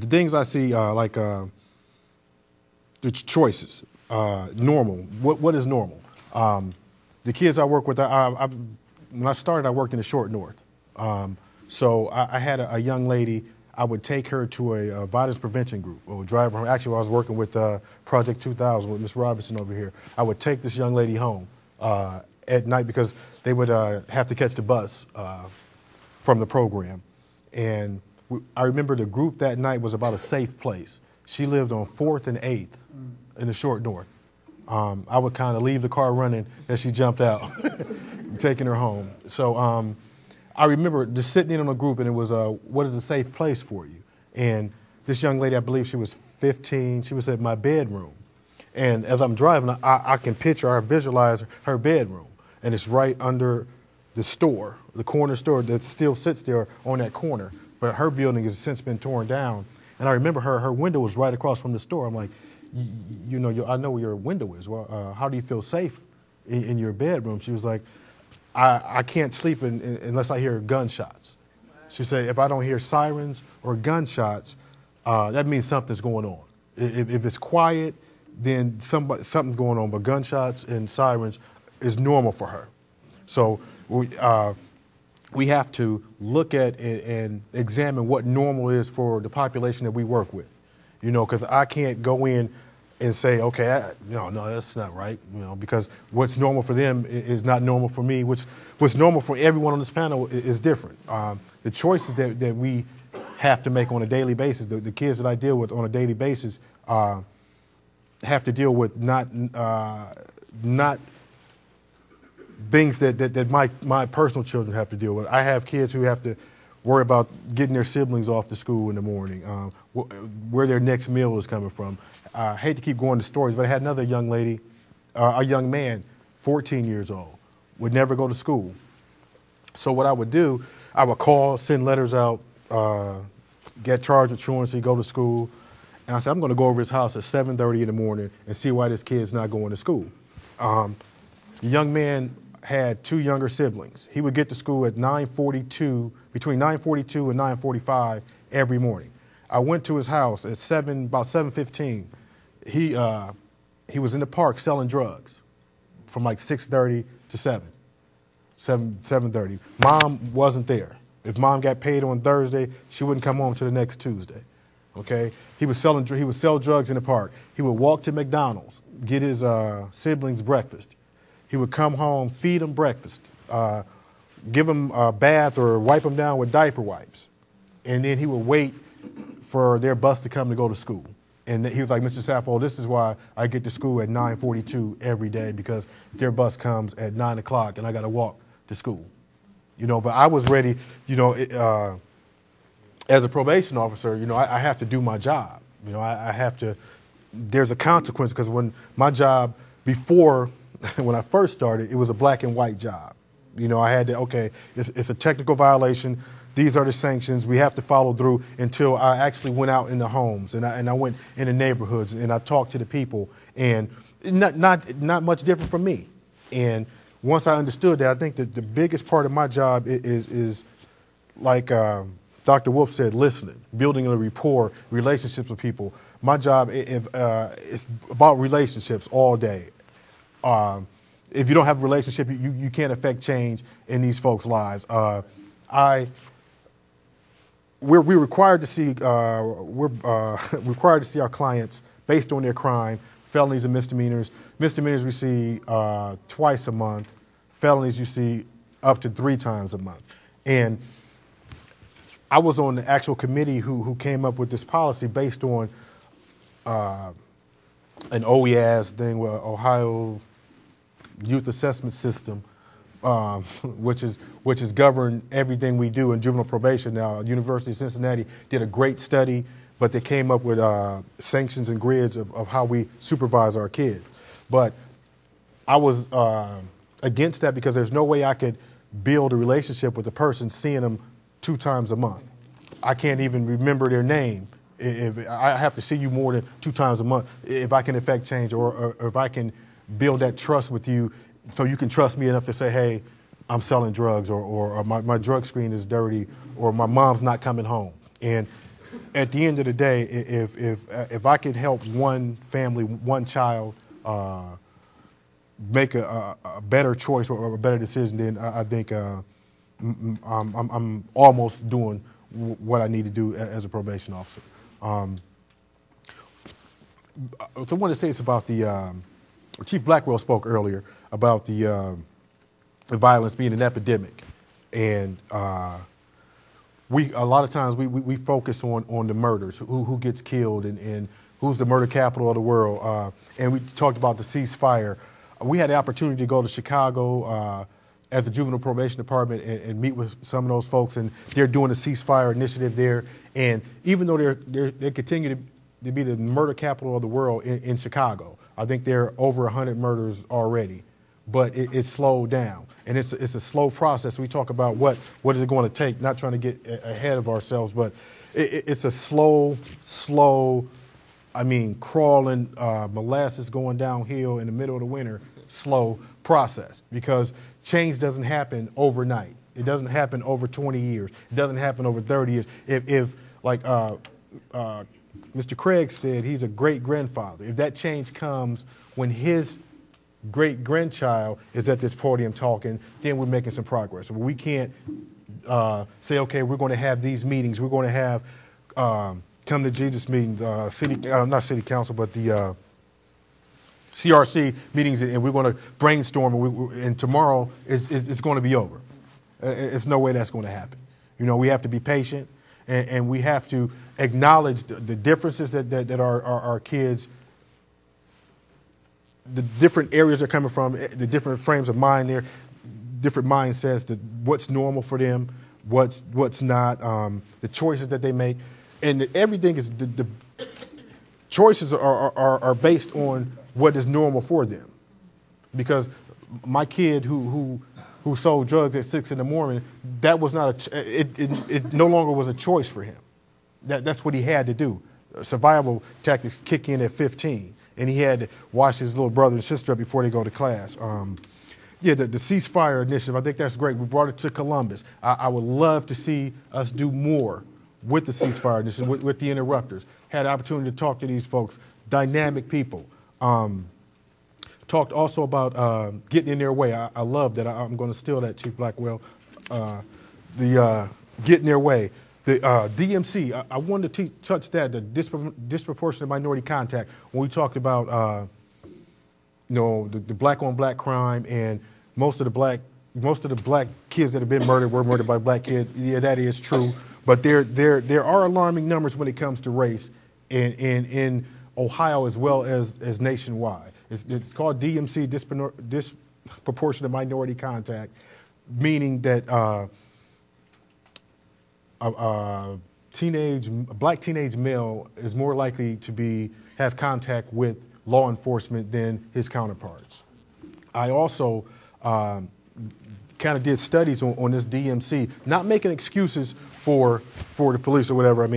things I see, like the choices. Normal. What is normal? The kids I work with, when I started, I worked in the short north. So I had a young lady. I would take her to a violence prevention group, or drive her. Actually, I was working with Project 2000 with Ms. Robinson over here. I would take this young lady home at night because they would have to catch the bus from the program. And I remember the group that night was about a safe place. She lived on 4th and 8th. In the short north. I would kind of leave the car running as she jumped out, taking her home. So I remember just sitting in on a group, and it was, what is a safe place for you? And this young lady, I believe she was 15, she was at my bedroom. And as I'm driving, I can picture, I visualize her bedroom. And it's right under the store, the corner store that still sits there on that corner. But her building has since been torn down. And I remember her window was right across from the store. I'm like, I know where your window is. Well, how do you feel safe in your bedroom? She was like, I can't sleep unless I hear gunshots. She said, if I don't hear sirens or gunshots, that means something's going on. If it's quiet, then something's going on. But gunshots and sirens is normal for her. So we have to look at and examine what normal is for the population that we work with. Because I can't go in and say, okay, no, that's not right, because what's normal for them is not normal for me. What's normal for everyone on this panel is different. The choices that we have to make on a daily basis, the kids that I deal with on a daily basis, have to deal with not things that my personal children have to deal with. I have kids who have to worry about getting their siblings off to school in the morning, where their next meal is coming from. I hate to keep going to stories, but I had another young lady, a young man, 14 years old, would never go to school. So what I would do, I would call, send letters out, get charged with truancy, go to school. And I said, I'm going to go over his house at 7:30 in the morning and see why this kid's not going to school. The young man had 2 younger siblings. He would get to school at between 9:42 and 9:45 every morning. I went to his house at about 7:15. He was in the park selling drugs from like 6:30 to 7:30. Mom wasn't there. If mom got paid on Thursday, she wouldn't come home till the next Tuesday. Okay, he would sell drugs in the park. He would walk to McDonald's, get his siblings breakfast. He would come home, feed them breakfast, give them a bath or wipe them down with diaper wipes, and then he would wait for their bus to come to go to school. And he was like, Mr. Saffold, this is why I get to school at 9:42 every day, because their bus comes at 9 o'clock and I got to walk to school. But I was ready, as a probation officer, I have to do my job. I have to, there's a consequence, because when my job before, when I first started, it was a black and white job. I had to, okay, it's a technical violation. These are the sanctions. We have to follow through, until I actually went out in the homes and I went in the neighborhoods and I talked to the people, and not much different from me. And once I understood that, I think that the biggest part of my job is like Dr. Wolf said, listening, building a rapport, relationships with people. My job is about relationships all day. If you don't have a relationship, you can't affect change in these folks' lives. We're required to see required to see our clients based on their crime, felonies and misdemeanors. Misdemeanors we see twice a month. Felonies you see up to 3 times a month. And I was on the actual committee who came up with this policy based on an OEAS thing, with Ohio Youth Assessment System, which is govern everything we do in juvenile probation. Now, University of Cincinnati did a great study, but they came up with sanctions and grids of how we supervise our kids. But I was against that because there's no way I could build a relationship with a person seeing them 2 times a month. I can't even remember their name. If I have to see you more than 2 times a month if I can affect change or if I can build that trust with you so you can trust me enough to say, hey, I'm selling drugs or my drug screen is dirty or my mom's not coming home. And at the end of the day, if I could help one family, one child make a better choice or a better decision, then I think I'm almost doing what I need to do as a probation officer. What I want to say is about the Chief Blackwell spoke earlier about the violence being an epidemic, and a lot of times we focus on the murders, who gets killed, and who's the murder capital of the world. And we talked about the ceasefire. We had the opportunity to go to Chicago at the Juvenile Probation Department and meet with some of those folks, and they're doing a ceasefire initiative there. And even though they continue to be the murder capital of the world in Chicago, I think there are over 100 murders already, but it's slowed down, and it's a slow process. We talk about what is it going to take, not trying to get ahead of ourselves, but it's a slow, crawling, molasses going downhill in the middle of the winter, slow process, because change doesn't happen overnight. It doesn't happen over 20 years. It doesn't happen over 30 years. If like Mr. Craig said, he's a great-grandfather. If that change comes when his great-grandchild is at this podium talking, then we're making some progress. We can't say, okay, we're going to have these meetings. We're going to have come to Jesus meetings, not city council, but the CRC meetings, and we're going to brainstorm, and tomorrow it's going to be over. It's no way that's going to happen. We have to be patient, and we have to acknowledge the differences that our kids, the different areas they're coming from, the different frames of mind, their different mindsets, what's normal for them, what's not, the choices that they make, and everything is the choices are based on what is normal for them. Because my kid who sold drugs at 6 in the morning, that was not it no longer was a choice for him. That's what he had to do. Survival tactics kick in at 15, and he had to watch his little brother and sister up before they go to class. The ceasefire initiative, I think that's great. We brought it to Columbus. I would love to see us do more with the ceasefire initiative, with the interrupters. Had the opportunity to talk to these folks, dynamic people. Talked also about getting in their way. I love that. I'm going to steal that, Chief Blackwell. The get in their way. The DMC, I wanted to touch that, the disproportionate minority contact, when we talked about the black-on-black crime, and most of the black kids that have been murdered were murdered by black kids. Yeah, that is true. But there are alarming numbers when it comes to race in Ohio as well as nationwide. It's called DMC, disproportionate minority contact, meaning that a black teenage male is more likely to have contact with law enforcement than his counterparts. I also kind of did studies on this DMC, not making excuses for the police or whatever.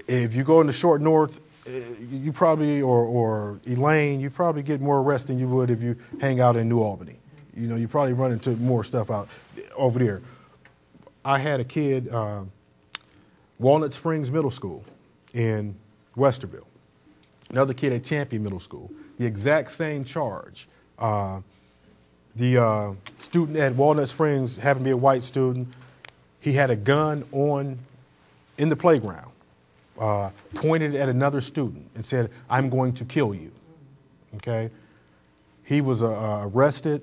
If you go in the short north, you probably, or Elaine, you probably get more arrests than you would if you hang out in New Albany. You know, you probably run into more stuff out over there. I had a kid, Walnut Springs Middle School in Westerville. Another kid at Champion Middle School. The exact same charge. The student at Walnut Springs happened to be a white student. He had a gun in the playground, pointed at another student and said, "I'm going to kill you." Okay? He was arrested,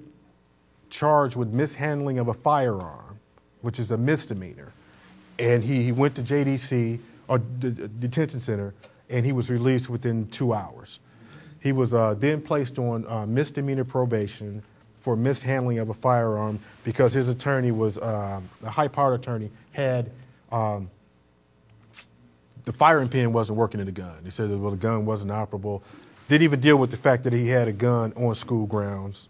charged with mishandling of a firearm, which is a misdemeanor. And he went to JDC, or detention center, and he was released within 2 hours. He was then placed on misdemeanor probation for mishandling of a firearm because his attorney was, a high-powered attorney, had, the firing pin wasn't working in the gun. He said that, well, the gun wasn't operable. Didn't even deal with the fact that he had a gun on school grounds.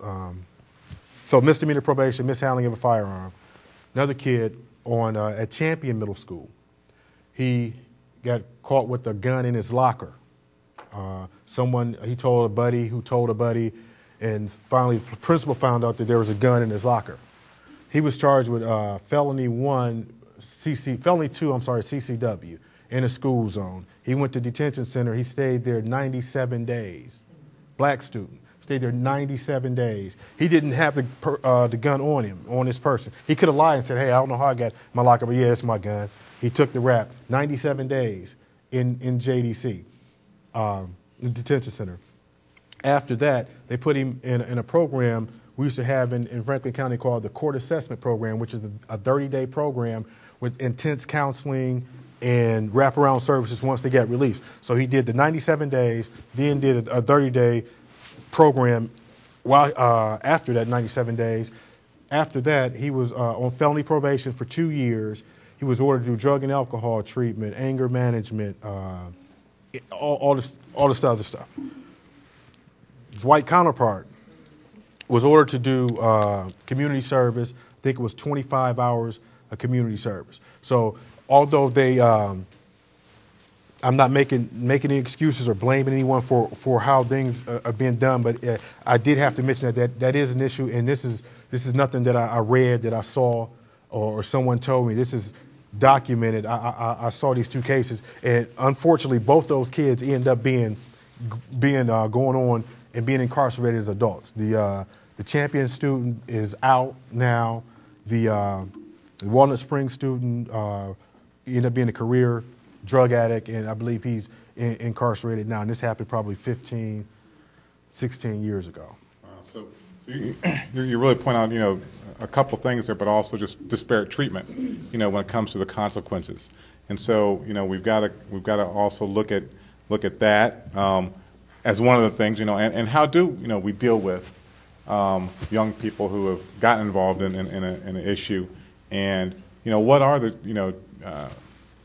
So misdemeanor probation, mishandling of a firearm. Another kid at Champion Middle School, he got caught with a gun in his locker. He told a buddy who told a buddy, and finally the principal found out that there was a gun in his locker. He was charged with felony 2, CCW, in a school zone. He went to detention center. He stayed there 97 days. Black student. Stayed there 97 days. He didn't have the gun on him, on his person. He could have lied and said, "Hey, I don't know how I got my locker, but yeah, it's my gun." He took the rap. 97 days in JDC, the detention center. After that, they put him in a program we used to have in Franklin County called the Court Assessment Program, which is a 30-day program with intense counseling and wraparound services once they got released. So he did the 97 days, then did a 30-day program after that 97 days. After that, he was on felony probation for 2 years. He was ordered to do drug and alcohol treatment, anger management, all this other stuff. His white counterpart was ordered to do community service. I think it was 25 hours of community service. So although they, I'm not making any excuses or blaming anyone for how things are being done, but I did have to mention that is an issue, and this is nothing that I read, that I saw, or someone told me. This is documented. I saw these 2 cases, and unfortunately, both those kids end up being going on and being incarcerated as adults. The Champion student is out now. The Walnut Springs student ended up being a career drug addict, and I believe he's incarcerated now. And this happened probably 15, 16 years ago. So you really point out, a couple things there, but also just disparate treatment, when it comes to the consequences. And so, we've got to also look at that as one of the things, and how do we deal with young people who have gotten involved in an issue, and what are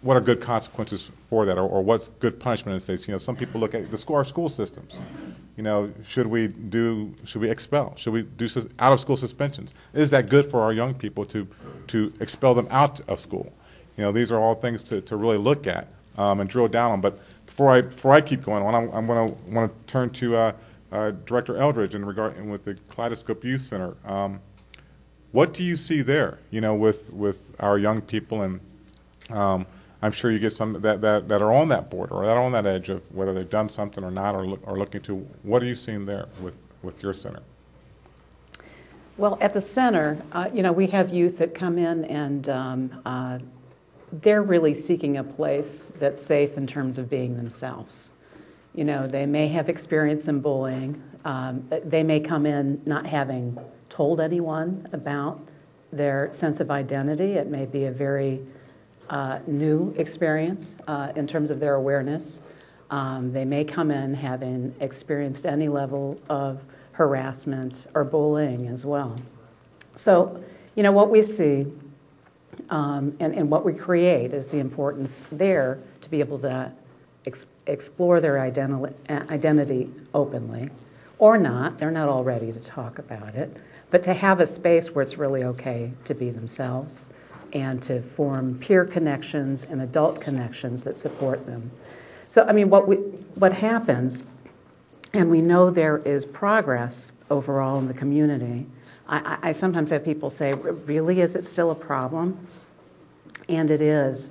what are good consequences for that, or what's good punishment in states? Some people look at our school systems. Should we expel? Should we do out of school suspensions? Is that good for our young people to expel them out of school? These are all things to really look at and drill down on. But before I keep going on, I'm going to want to turn to Director Eldridge and with the Kaleidoscope Youth Center. What do you see there? With our young people, and I'm sure you get some that are on that border or that are on that edge of whether they've done something or not, or looking to. What are you seeing there with your center? Well, at the center, we have youth that come in and they're really seeking a place that's safe in terms of being themselves. They may have experienced some bullying. They may come in not having told anyone about their sense of identity. It may be a very new experience in terms of their awareness. They may come in having experienced any level of harassment or bullying as well. So, what we see and what we create is the importance there to be able to explore their identity openly, or not. They're not all ready to talk about it, but to have a space where it's really okay to be themselves and to form peer connections and adult connections that support them. So, I mean, what happens, and we know there is progress overall in the community. I sometimes have people say, really, is it still a problem? And it is.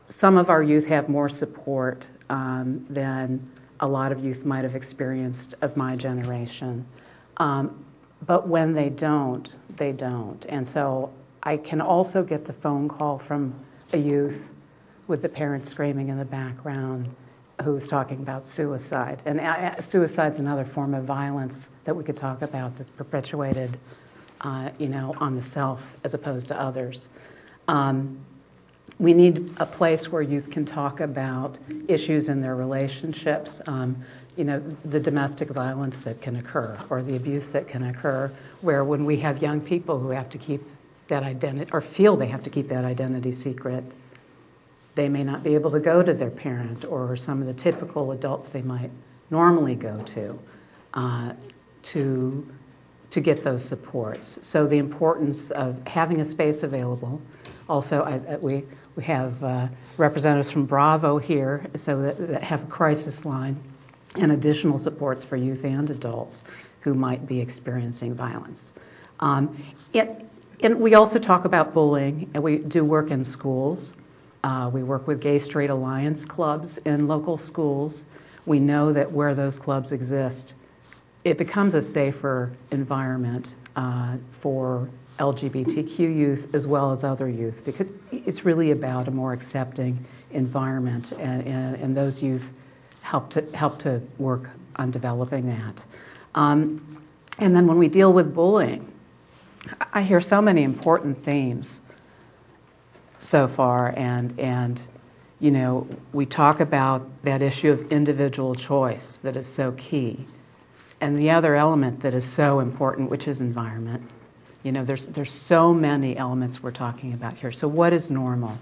Some of our youth have more support than a lot of youth might have experienced of my generation. But when they don't, they don't. And so I can also get the phone call from a youth with the parents screaming in the background who's talking about suicide. And suicide's another form of violence that we could talk about that's perpetuated, on the self as opposed to others. We need a place where youth can talk about issues in their relationships, the domestic violence that can occur or the abuse that can occur, where when we have young people who have to keep that identity or feel they have to keep that identity secret, they may not be able to go to their parent or some of the typical adults they might normally go to get those supports. So the importance of having a space available. Also, we have representatives from Bravo here, so that have a crisis line and additional supports for youth and adults who might be experiencing violence. And we also talk about bullying, and we do work in schools. We work with Gay Straight Alliance clubs in local schools. We know that where those clubs exist, it becomes a safer environment for LGBTQ youth as well as other youth, because it's really about a more accepting environment, and those youth help to work on developing that. And then when we deal with bullying, I hear so many important themes so far, and we talk about that issue of individual choice that is so key, and the other element that is so important, which is environment. There's so many elements we're talking about here. So what is normal?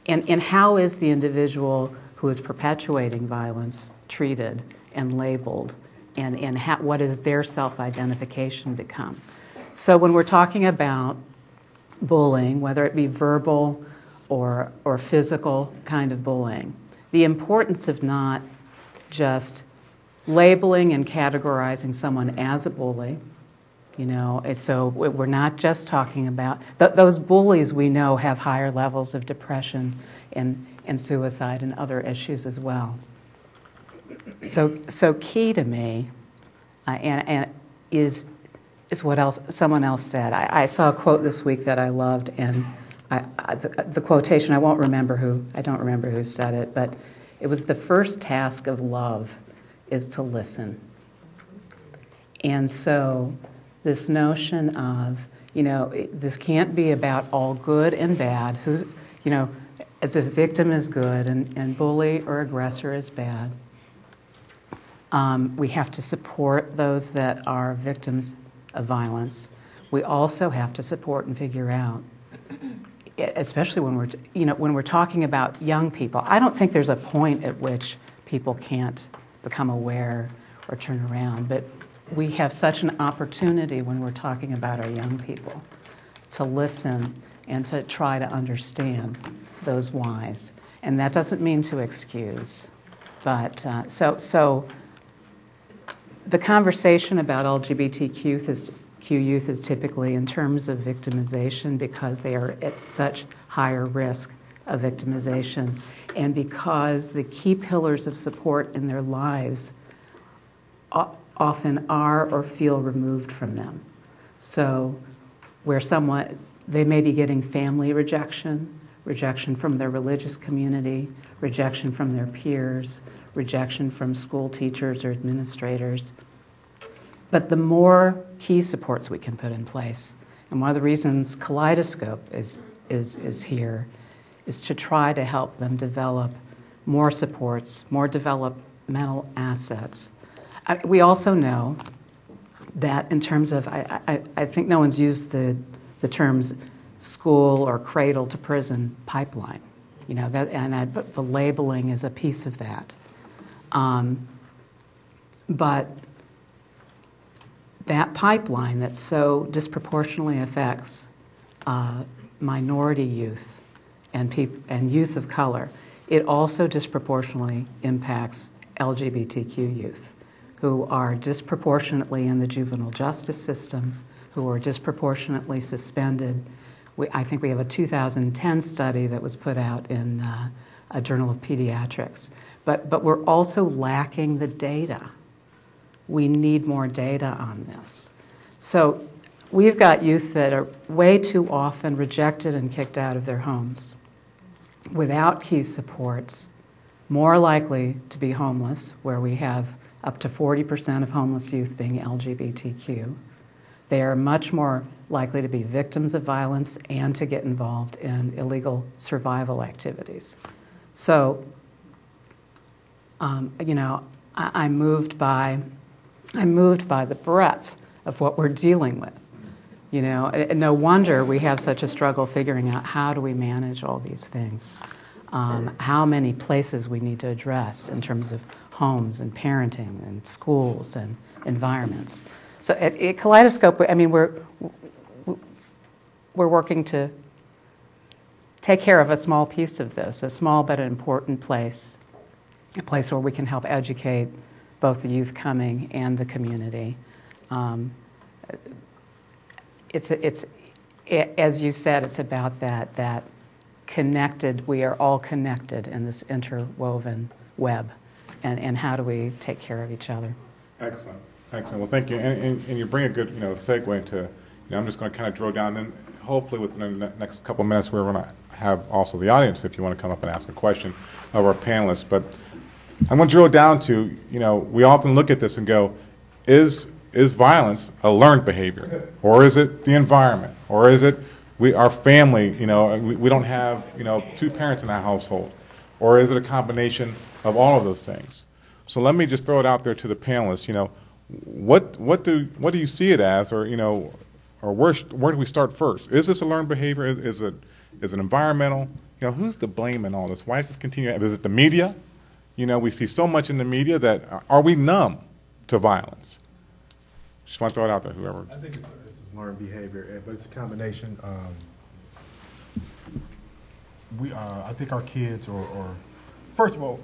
And how is the individual who is perpetuating violence treated and labeled? And what does their self-identification become? So when we're talking about bullying, whether it be verbal or physical kind of bullying, the importance of not just labeling and categorizing someone as a bully. So we're not just talking about those bullies. We know have higher levels of depression and suicide and other issues as well. So key to me, and is what someone else said. I saw a quote this week that I loved, and the quotation, I don't remember who said it, but it was, the first task of love is to listen. And so this notion of, this can't be about all good and bad, as if victim is good and bully or aggressor is bad. We have to support those that are victims of violence. We also have to support and figure out, especially when we're talking about young people. I don't think there's a point at which people can't become aware or turn around, but we have such an opportunity when we're talking about our young people to listen and to try to understand those whys. And that doesn't mean to excuse, but so the conversation about LGBTQ youth is typically in terms of victimization, because they are at such higher risk of victimization, and because the key pillars of support in their lives often are or feel removed from them. So where they may be getting family rejection from their religious community, rejection from their peers, rejection from school teachers or administrators. But the more key supports we can put in place, and one of the reasons Kaleidoscope is here, is to try to help them develop more supports, more developmental assets. We also know that in terms of, I think no one's used the terms school or cradle to prison pipeline, but the labeling is a piece of that. But that pipeline that so disproportionately affects minority youth and youth of color it also disproportionately impacts LGBTQ youth, who are disproportionately in the juvenile justice system, who are disproportionately suspended. I think we have a 2010 study that was put out in a Journal of Pediatrics. But we're also lacking the data. We need more data on this. So we've got youth that are way too often rejected and kicked out of their homes, without key supports, more likely to be homeless, where we have up to 40% of homeless youth being LGBTQ. They are much more likely to be victims of violence and to get involved in illegal survival activities. So, I'm moved by the breadth of what we're dealing with. No wonder we have such a struggle figuring out how do we manage all these things, how many places we need to address in terms of homes and parenting and schools and environments. So at Kaleidoscope, we're working to take care of a small piece of this, a small but an important place, a place where we can help educate both the youth coming and the community. As you said, it's about that connected, we are all connected in this interwoven web, and how do we take care of each other? Excellent. Excellent. Well, thank you. And you bring a good, segue into, I'm just going to kind of drill down, and then hopefully within the next couple of minutes we're going to have also the audience, if you want to come up and ask a question of our panelists. But I'm going to drill down to, we often look at this and go, is violence a learned behavior? Or is it the environment? Or is it our family, we don't have, two parents in our household? Or is it a combination of all of those things? So let me just throw it out there to the panelists, what do you see it as, or or where do we start first? Is this a learned behavior? Is it environmental? Who's to blame in all this? Why is this continuing? Is it the media? We see so much in the media that are we numb to violence? Just want to throw it out there, whoever. I think it's learned behavior, but it's a combination. I think our kids, or first of all,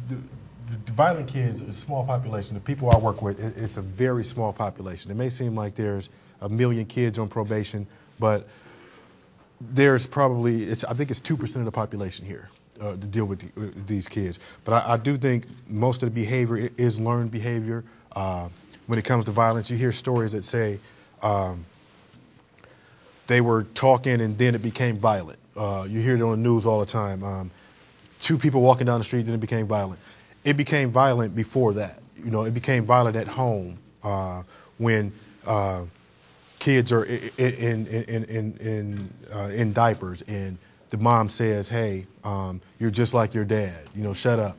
the violent kids is a small population. The people I work with, it's a very small population. It may seem like there's 1 million kids on probation, but there's probably, I think it's 2% of the population here to deal with these kids. But I do think most of the behavior is learned behavior. When it comes to violence, you hear stories that say they were talking and then it became violent. You hear it on the news all the time. 2 people walking down the street, then it became violent. It became violent before that. It became violent at home when kids are in diapers and the mom says, "Hey, you're just like your dad. Shut up."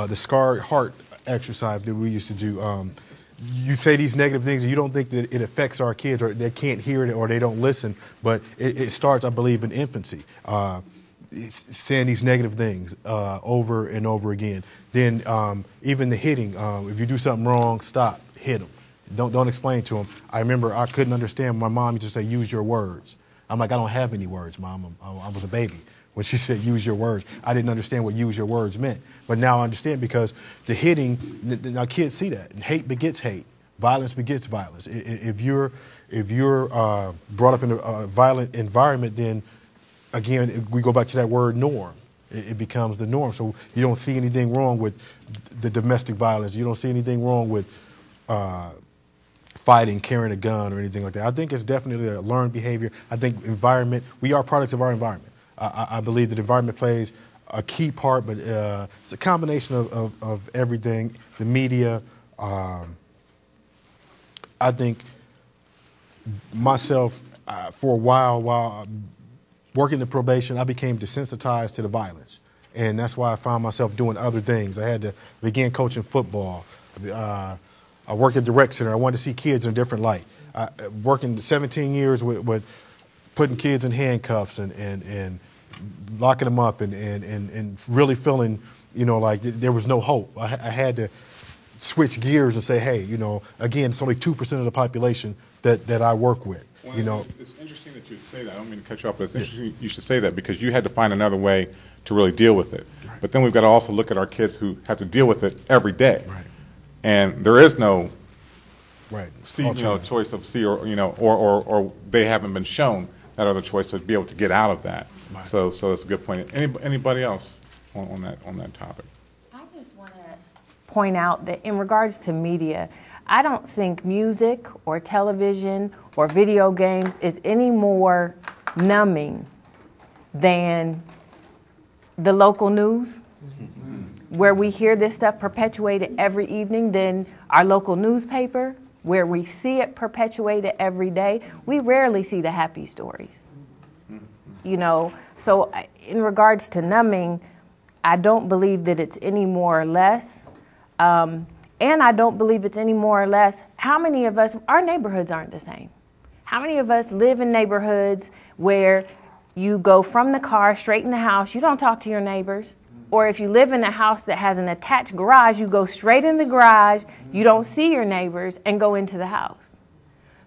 The scarred heart exercise that we used to do. You say these negative things and you don't think that it affects our kids, or they can't hear it, or they don't listen, but it starts, I believe, in infancy. Saying these negative things over and over again. Then even the hitting. If you do something wrong, stop, hit them. Don't explain to them. I remember I couldn't understand. My mom used to say, "Use your words." I'm like, "I don't have any words, Mom. I was a baby." When she said, "Use your words," I didn't understand what "use your words" meant. But now I understand, because the hitting, now kids see that. And hate begets hate. Violence begets violence. If you're brought up in a violent environment, then again, we go back to that word norm. It becomes the norm. So you don't see anything wrong with the domestic violence. You don't see anything wrong with fighting, carrying a gun, or anything like that. I think it's definitely a learned behavior. I think environment, we are products of our environment. I believe that environment plays a key part, but it's a combination of everything. The media, I think myself, for a while working the probation, I became desensitized to the violence. And that's why I found myself doing other things. I had to begin coaching football. I worked at the rec center. I wanted to see kids in a different light. Working 17 years with putting kids in handcuffs and locking them up and really feeling, like there was no hope. I had to switch gears and say, hey, you know, again, it's only 2% of the population that I work with. Well, you know, it's interesting that you say that. I don't mean to cut you off, but it's interesting you should say that because you had to find another way to really deal with it. Right. But then we've got to also look at our kids who have to deal with it every day. Right. And there is no right. choice of C or they haven't been shown that other choice to be able to get out of that. Right. So that's a good point. Anybody else on that topic? I just want to point out that in regards to media, I don't think music or television or video games is any more numbing than the local news, where we hear this stuff perpetuated every evening, than our local newspaper, where we see it perpetuated every day. We rarely see the happy stories. You know, so in regards to numbing, I don't believe that it's any more or less. And I don't believe it's any more or less. How many of us, our neighborhoods aren't the same. How many of us live in neighborhoods where you go from the car straight in the house, you don't talk to your neighbors? Or if you live in a house that has an attached garage, you go straight in the garage, you don't see your neighbors, and go into the house.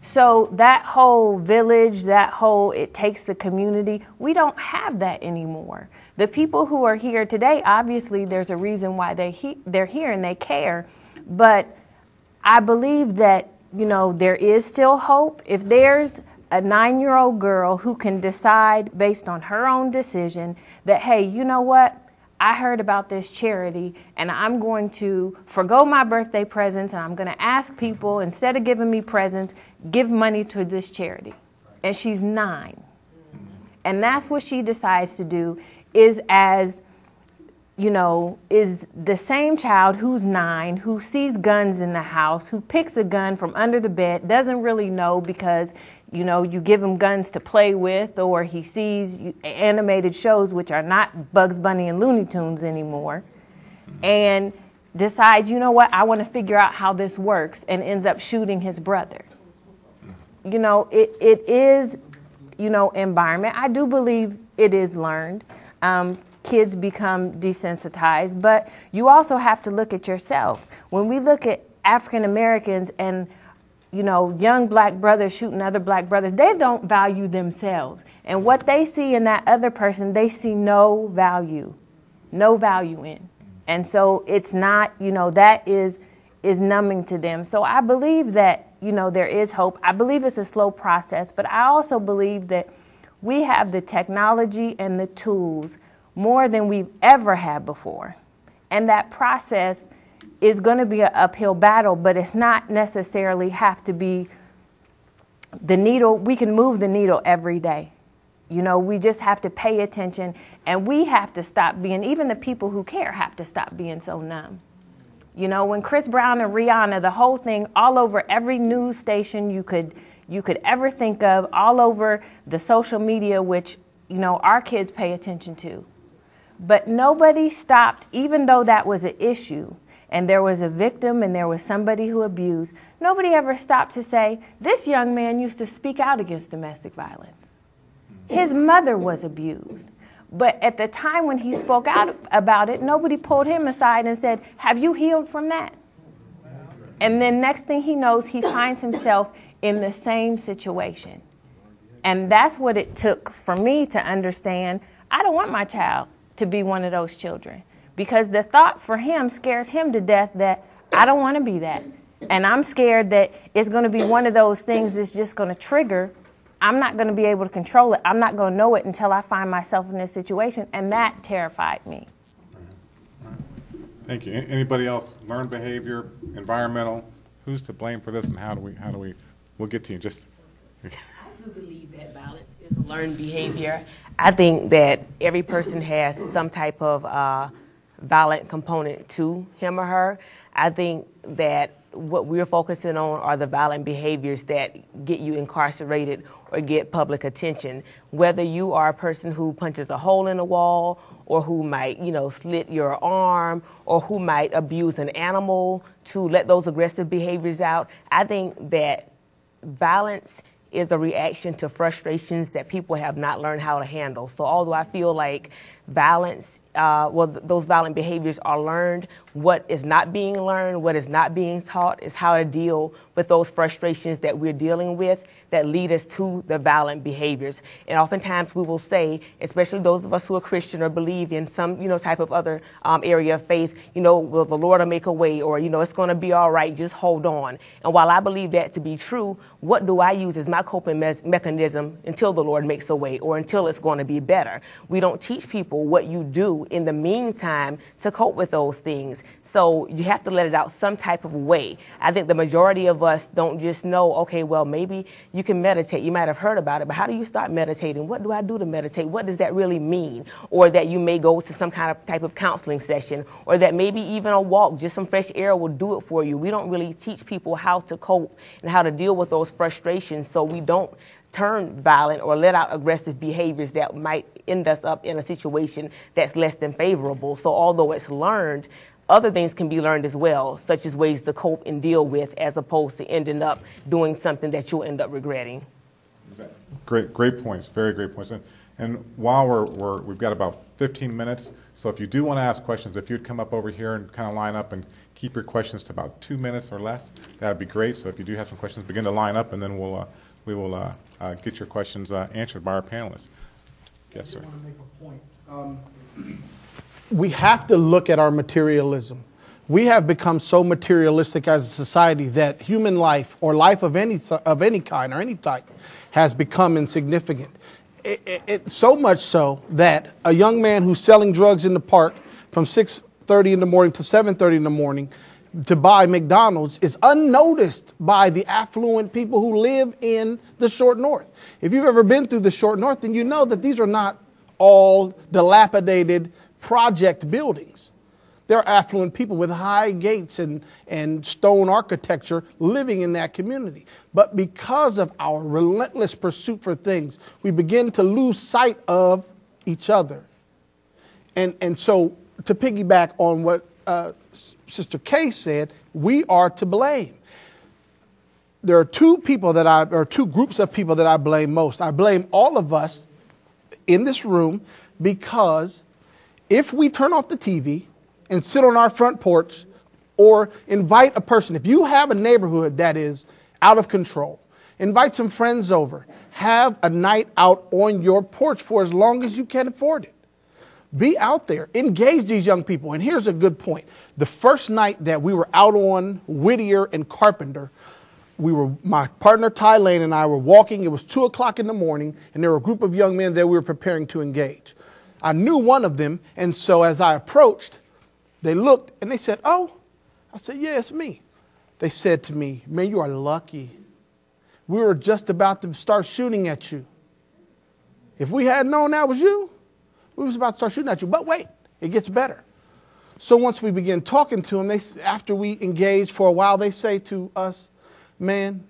So that whole village, it takes the community, we don't have that anymore. The people who are here today, obviously there's a reason why they're here and they care. But I believe that, you know, there is still hope. If there's a 9-year-old girl who can decide based on her own decision that, hey, you know what? I heard about this charity and I'm going to forgo my birthday presents and I'm going to ask people, instead of giving me presents, give money to this charity. And she's 9. And that's what she decides to do, is the same child who's 9, who sees guns in the house, who picks a gun from under the bed, doesn't really know because, you know, you give him guns to play with, or he sees animated shows, which are not Bugs Bunny and Looney Tunes anymore, and decides, you know what, I want to figure out how this works, and ends up shooting his brother. You know, it is, you know, environment. I do believe it is learned. Kids become desensitized, but you also have to look at yourself. When we look at African Americans and, you know, young black brothers shooting other black brothers, they don't value themselves. And what they see in that other person, they see no value in. And so it's not, you know, that is numbing to them. So I believe that, you know, there is hope. I believe it's a slow process, but I also believe that we have the technology and the tools more than we've ever had before. And that process is going to be an uphill battle, but it's not necessarily have to be the needle. We can move the needle every day. You know, we just have to pay attention, and we have to stop being, even the people who care have to stop being so numb. You know, when Chris Brown and Rihanna, the whole thing, all over every news station you could ever think of, all over the social media, which, you know, our kids pay attention to. But nobody stopped, even though that was an issue, and there was a victim and there was somebody who abused, nobody ever stopped to say, this young man used to speak out against domestic violence. His mother was abused. But at the time when he spoke out about it, nobody pulled him aside and said, have you healed from that? And then next thing he knows, he finds himself in the same situation. And that's what it took for me to understand, I don't want my child to be one of those children, because the thought for him scares him to death that I don't want to be that. And I'm scared that it's going to be one of those things that's just going to trigger. I'm not going to be able to control it. I'm not going to know it until I find myself in this situation. And that terrified me. Thank you. Anybody else? Learned behavior, environmental. Who's to blame for this, and how do we? We'll get to you. Just. I do believe that violence is a learned behavior. I think that every person has some type of violent component to him or her. I think that what we're focusing on are the violent behaviors that get you incarcerated or get public attention. Whether you are a person who punches a hole in a wall, or who might, you know, slit your arm, or who might abuse an animal to let those aggressive behaviors out. I think that violence is a reaction to frustrations that people have not learned how to handle. So although I feel like violence, those violent behaviors are learned. What is not being learned, what is not being taught is how to deal with those frustrations that we're dealing with that lead us to the violent behaviors. And oftentimes we will say, especially those of us who are Christian or believe in some, type of other area of faith, will the Lord will make a way, or, it's going to be all right, just hold on. And while I believe that to be true, what do I use as my coping mechanism until the Lord makes a way or until it's going to be better? We don't teach people what you do in the meantime to cope with those things. So you have to let it out some type of way. I think the majority of us don't just know, okay, well, maybe you can meditate. You might have heard about it, but how do you start meditating? What do I do to meditate? What does that really mean? Or that you may go to some kind of type of counseling session, or that maybe even a walk, just some fresh air will do it for you. We don't really teach people how to cope and how to deal with those frustrations, so we don't turn violent or let out aggressive behaviors that might end us up in a situation that's less than favorable. So although it's learned, other things can be learned as well, such as ways to cope and deal with, as opposed to ending up doing something that you'll end up regretting. Great points, very great points. And while we've got about 15 minutes, so if you do want to ask questions, if you'd come up over here and kind of line up and keep your questions to about 2 minutes or less, that would be great. So if you do have some questions, begin to line up, and then we will get your questions answered by our panelists. Yes, sir. I want to make a point. We have to look at our materialism. We have become so materialistic as a society that human life, or life of any kind or any type, has become insignificant. It so much so that a young man who's selling drugs in the park from 6:30 in the morning to 7:30 in the morning to buy McDonald's is unnoticed by the affluent people who live in the Short North. If you've ever been through the Short North, then you know that these are not all dilapidated project buildings. There are affluent people with high gates and stone architecture living in that community. But because of our relentless pursuit for things, we begin to lose sight of each other. And so to piggyback on what Sister Kay said, we are to blame. There are two groups of people that I blame most. I blame all of us in this room, because if we turn off the TV and sit on our front porch or invite a person, if you have a neighborhood that is out of control, invite some friends over, have a night out on your porch for as long as you can afford it. Be out there, engage these young people. And here's a good point. The first night that we were out on Whittier and Carpenter, my partner Ty Lane and I were walking. It was 2 o'clock in the morning, and there were a group of young men that we were preparing to engage. I knew one of them, and so as I approached, they looked and they said, "Oh." I said, "Yeah, it's me." They said to me, "Man, you are lucky. We were just about to start shooting at you. If we had known that was you, we was about to start shooting at you." But wait, it gets better. So once we begin talking to them, after we engage for a while, they say to us, "Man,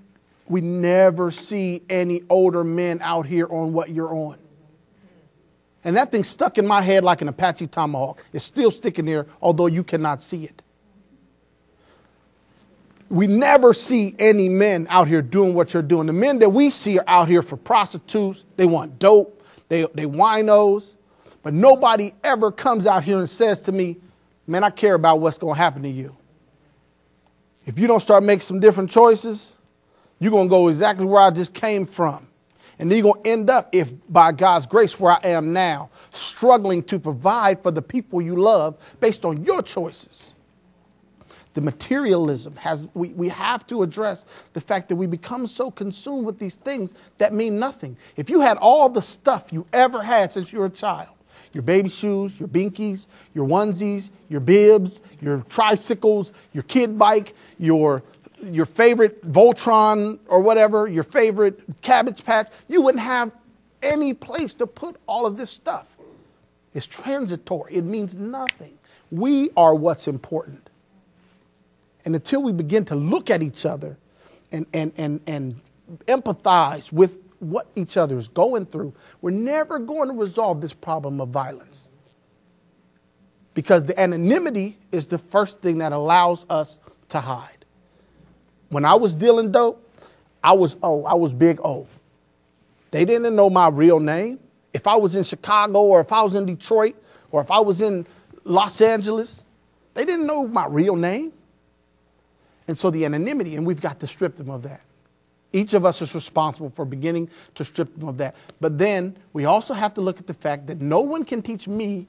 we never see any older men out here on what you're on." And that thing stuck in my head like an Apache tomahawk. It's still sticking there, although you cannot see it. We never see any men out here doing what you're doing. The men that we see are out here for prostitutes. They want dope. They winos. But nobody ever comes out here and says to me, "Man, I care about what's going to happen to you. If you don't start making some different choices, you're going to go exactly where I just came from. And then you're going to end up, if by God's grace, where I am now, struggling to provide for the people you love based on your choices." The materialism we have to address the fact that we become so consumed with these things that mean nothing. If you had all the stuff you ever had since you were a child, your baby shoes, your binkies, your onesies, your bibs, your tricycles, your kid bike, your favorite Voltron or whatever, your favorite Cabbage Patch, you wouldn't have any place to put all of this stuff. It's transitory. It means nothing. We are what's important. And until we begin to look at each other and empathize with what each other is going through, we're never going to resolve this problem of violence. Because the anonymity is the first thing that allows us to hide. When I was dealing dope, I was Big O. They didn't know my real name. If I was in Chicago or if I was in Detroit or if I was in Los Angeles, they didn't know my real name. And so the anonymity, and we've got to strip them of that. Each of us is responsible for beginning to strip them of that. But then we also have to look at the fact that no one can teach me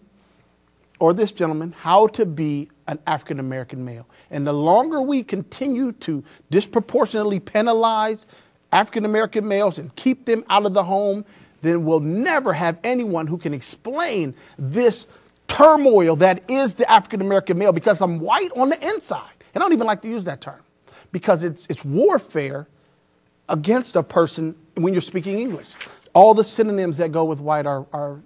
or this gentleman how to be an African-American male. And the longer we continue to disproportionately penalize African-American males and keep them out of the home, then we'll never have anyone who can explain this turmoil that is the African-American male, because I'm white on the inside. And I don't even like to use that term, because it's warfare against a person when you're speaking English. All the synonyms that go with white are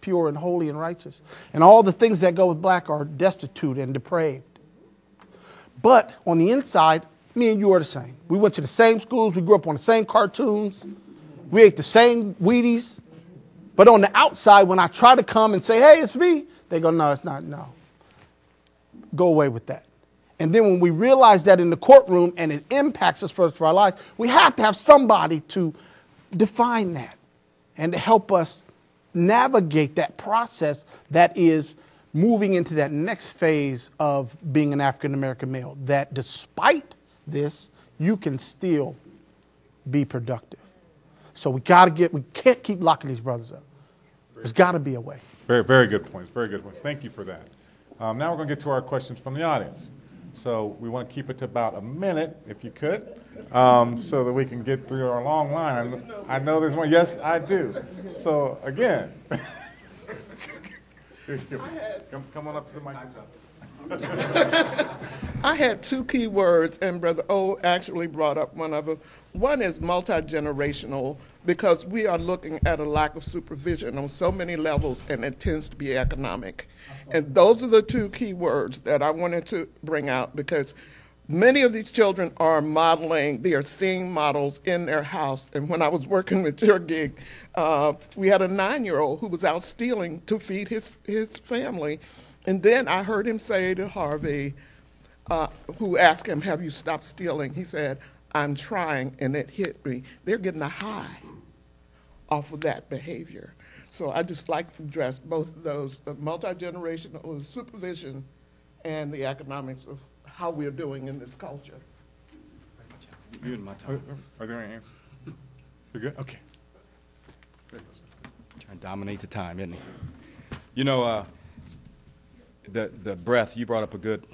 pure and holy and righteous. And all the things that go with black are destitute and depraved. But on the inside, me and you are the same. We went to the same schools. We grew up on the same cartoons. We ate the same Wheaties. But on the outside, when I try to come and say, hey, it's me, they go, no, it's not, no. Go away with that. And then when we realize that in the courtroom and it impacts us for our lives, we have to have somebody to define that and to help us navigate that process that is moving into that next phase of being an African-American male, that despite this, you can still be productive. So we can't keep locking these brothers up. There's got to be a way. Very, very good points. Very good points. Thank you for that. Now we're going to get to our questions from the audience. So we want to keep it to about a minute, if you could, so that we can get through our long line. I know there's one. Yes, I do. So again, come on up to the microphone. I had two key words, and Brother O actually brought up one of them. One is multi-generational, because we are looking at a lack of supervision on so many levels, and it tends to be economic. And those are the two key words that I wanted to bring out, because many of these children are modeling, they are seeing models in their house. And when I was working with your gig, we had a 9-year-old who was out stealing to feed his family. And then I heard him say to Harvey, who asked him, have you stopped stealing? He said, I'm trying, and it hit me. They're getting a high off of that behavior. So I just like to address both of those, the multi-generational, the supervision, and the economics of how we're doing in this culture. You're in my time. Are there any answers? You're good? Okay. Trying to dominate the time, isn't he? You know, the breadth, you brought up a good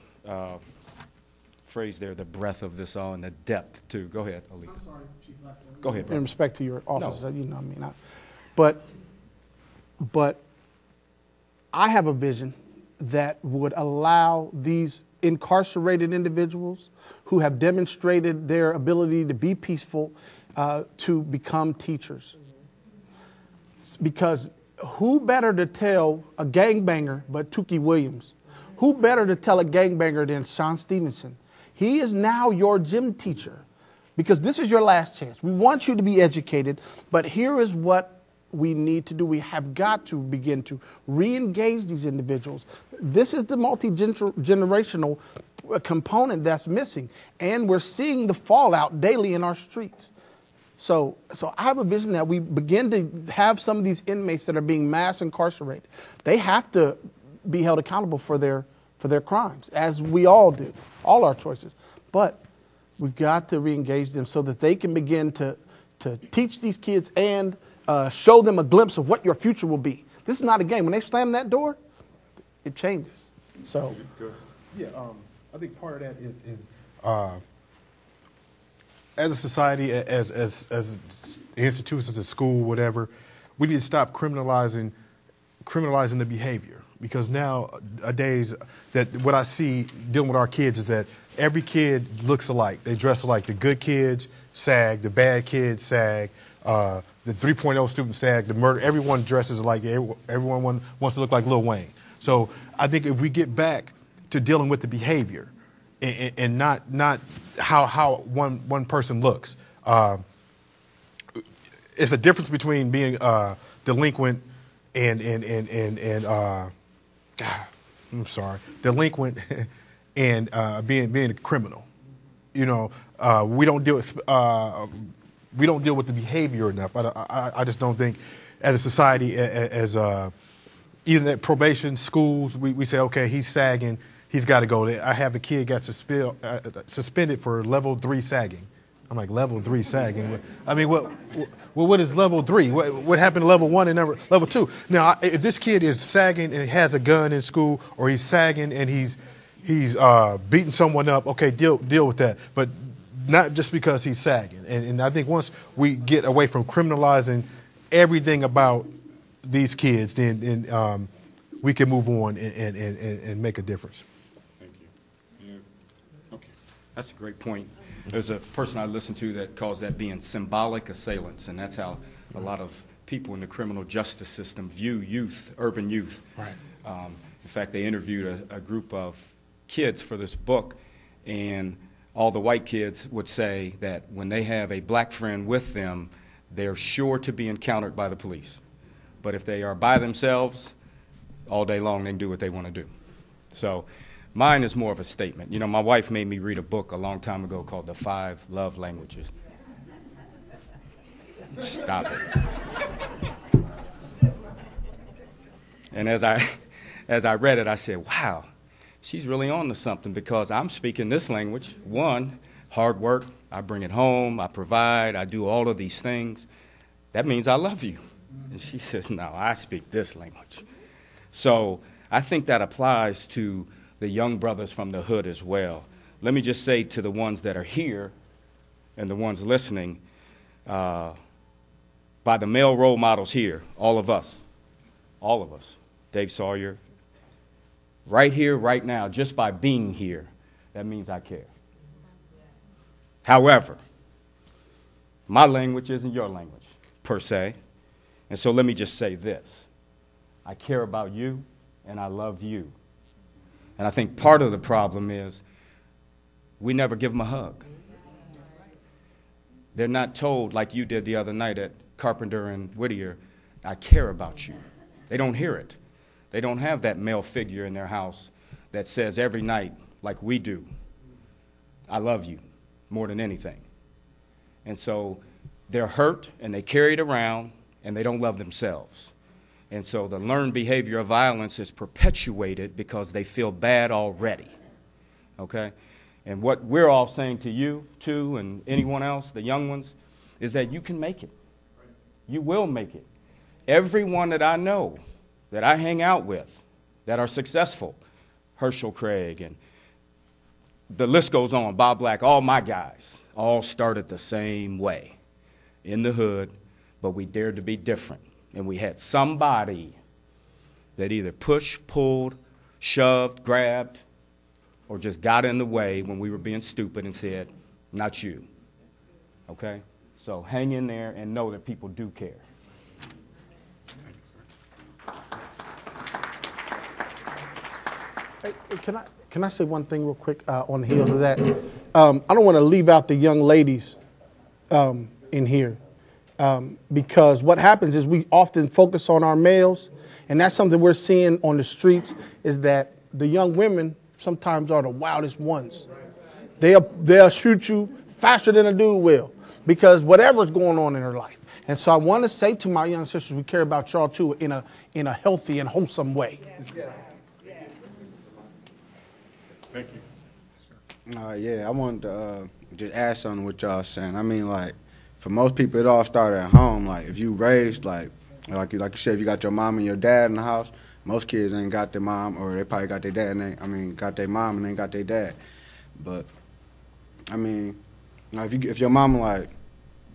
phrase there, the breadth of this all and the depth, too. Go ahead, Alita. I'm sorry, Chief Blackburn. Go ahead, bro. In respect to your office, No. you know what I mean. But I have a vision that would allow these incarcerated individuals who have demonstrated their ability to be peaceful to become teachers. Because who better to tell a gangbanger but Tukey Williams? Who better to tell a gangbanger than Sean Stevenson? He is now your gym teacher, because this is your last chance. We want you to be educated, but here is what we need to do. We have got to begin to re-engage these individuals. This is the multi-generational component that's missing, and we're seeing the fallout daily in our streets. So I have a vision that we begin to have some of these inmates that are being mass incarcerated. They have to be held accountable for their crimes, as we all do, all our choices. But we've got to re-engage them so that they can begin to teach these kids and show them a glimpse of what your future will be. This is not a game. When they slam that door, it changes. So, yeah, I think part of that is as a society, as institutions, as school, whatever, we need to stop criminalizing the behavior. Because nowadays, that what I see dealing with our kids is that every kid looks alike. They dress alike. The good kids sag, the bad kids sag, the 3.0 students sag, the murder. Everyone dresses alike. Everyone wants to look like Lil Wayne. So I think if we get back to dealing with the behavior and not how one person looks, it's a difference between being delinquent delinquent and being a criminal. You know, we don't deal with the behavior enough. I just don't think, as a society, as even at probation, schools, we say, okay, he's sagging, he's got to go there. I have a kid got suspended for level 3 sagging. I'm like, level 3 sagging? I mean, what is level 3? What happened to level 1 and level 2? Now, if this kid is sagging and has a gun in school, or he's sagging and he's beating someone up, okay, deal with that. But not just because he's sagging. And I think once we get away from criminalizing everything about these kids, then we can move on and make a difference. Thank you. Yeah. Okay. That's a great point. There's a person I listen to that calls that being symbolic assailants, and that's how a lot of people in the criminal justice system view youth, urban youth. Right. In fact, they interviewed a group of kids for this book, and all the white kids would say that when they have a black friend with them, they're sure to be encountered by the police. But if they are by themselves, all day long they can do what they want to do. So mine is more of a statement. You know, my wife made me read a book a long time ago called The 5 Love Languages. Stop it. And as I read it, I said, wow, she's really on to something, because I'm speaking this language. One, hard work, I bring it home, I provide, I do all of these things. That means I love you. And she says, no, I speak this language. So I think that applies to the young brothers from the hood as well. Let me just say to the ones that are here and the ones listening, by the male role models here, all of us, Dave Sawyer, right here, right now, just by being here, that means I care. However, my language isn't your language, per se. And so let me just say this. I care about you, and I love you. And I think part of the problem is we never give them a hug. They're not told, like you did the other night at Carpenter and Whittier, I care about you. They don't hear it. They don't have that male figure in their house that says every night, like we do, I love you more than anything. And so they're hurt, and they carry it around, and they don't love themselves. And so the learned behavior of violence is perpetuated because they feel bad already, okay? And what we're all saying to you, too, and anyone else, the young ones, is that you can make it. You will make it. Everyone that I know, that I hang out with, that are successful, Herschel Craig, and the list goes on, Bob Black, all my guys, all started the same way, in the hood, but we dared to be different. And we had somebody that either pushed, pulled, shoved, grabbed, or just got in the way when we were being stupid and said, not you. Okay? So hang in there and know that people do care. Hey, can I say one thing real quick on the heels of that? I don't want to leave out the young ladies in here. Because what happens is we often focus on our males, and that's something we're seeing on the streets, is that the young women sometimes are the wildest ones. They'll shoot you faster than a dude will, because whatever's going on in her life. And so I want to say to my young sisters, we care about y'all too in a healthy and wholesome way. Thank you. Yeah, I wanted to just add something what y'all saying. I mean, like, for most people, it all started at home. Like, if you raised, like you said, if you got your mom and your dad in the house, most kids ain't got their mom, or they probably got their dad, and got their mom and ain't got their dad. But, I mean, like, if your mama, like,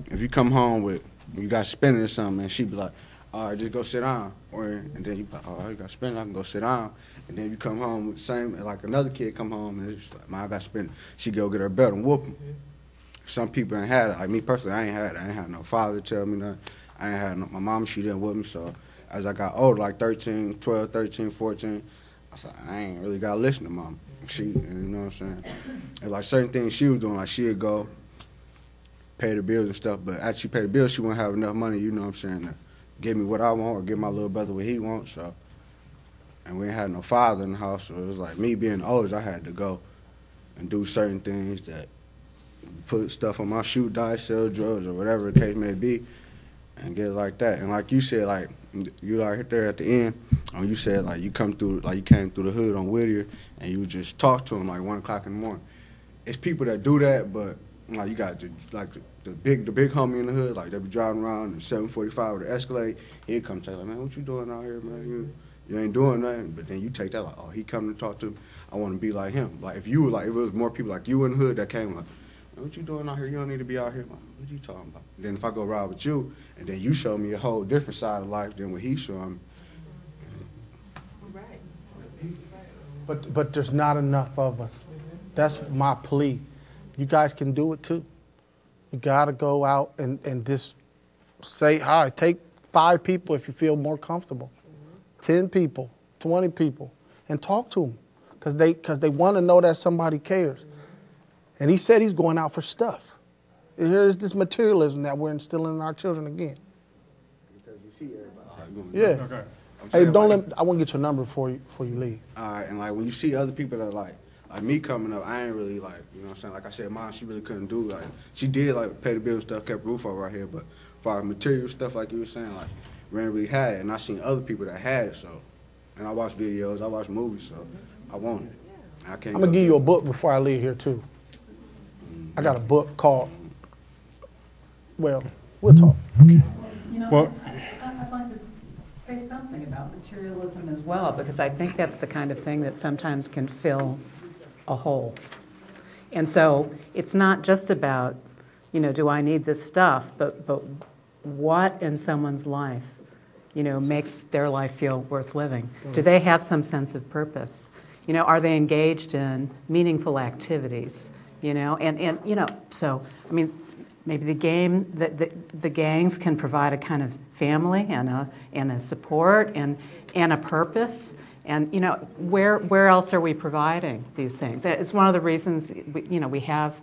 if you come home with, you got spinning or something, and she be like, all right, just go sit down. And then you be like, oh, you got spinning, I can go sit down. And then you come home with the same, like another kid come home, and it's like, man, I got spinning. She go get her belt and whoop him. Some people ain't had it. Like me personally, I ain't had it. I ain't had no father tell me nothing. I ain't had my mom, she didn't with me. So as I got older, like 13, 12, 13, 14, I was like, I ain't really got to listen to mom. She, you know what I'm saying? And like certain things she was doing, like she'd go pay the bills and stuff, but after she paid the bills, she wouldn't have enough money, you know what I'm saying, to give me what I want or give my little brother what he wants. So, and we ain't had no father in the house, so it was like me being older, I had to go and do certain things that put stuff on my shoe, die, sell drugs, or whatever the case may be, and get it like that. And like you said, like you right there at the end, when you said like you came through the hood on Whittier and you just talk to them like 1 o'clock in the morning. It's people that do that, but like you got the big homie in the hood, like they be driving around in 745 with the Escalade. He'd come tell you, like, man, what you doing out here, man? You ain't doing nothing. But then you take that like, oh, he coming to talk to me. I want to be like him. Like if you were like, if it was more people like you in the hood that came like, man, what you doing out here? You don't need to be out here. Like, what you talking about? And then if I go ride with you, and then you show me a whole different side of life than what he's showing me. But there's not enough of us. That's my plea. You guys can do it too. You got to go out and just say hi. Take 5 people if you feel more comfortable. 10 people, 20 people, and talk to them because they want to know that somebody cares. And he said he's going out for stuff. Here's this materialism that we're instilling in our children again. Because you see everybody. Yeah. Okay. Hey, I want to get your number before you leave. All right, and like when you see other people that like me coming up, I ain't really like, you know what I'm saying? Like I said, mom, she really couldn't do like, she did like pay the bills and stuff, kept roof over right here, but for our material stuff, like you were saying, like we ain't really had it. And I seen other people that had it, so, and I watch videos, I watch movies, so I want it. I can't. I'm gonna give you a book before I leave here too. I got a book called. Well, we'll talk. Okay. You know, Well- I'd like to say something about materialism as well, because I think that's the kind of thing that sometimes can fill a hole. And so it's not just about, do I need this stuff, but what in someone's life, makes their life feel worth living? Do they have some sense of purpose? Are they engaged in meaningful activities? So, I mean, maybe the gangs can provide a kind of family and a support and a purpose. And where else are we providing these things? It's one of the reasons we have.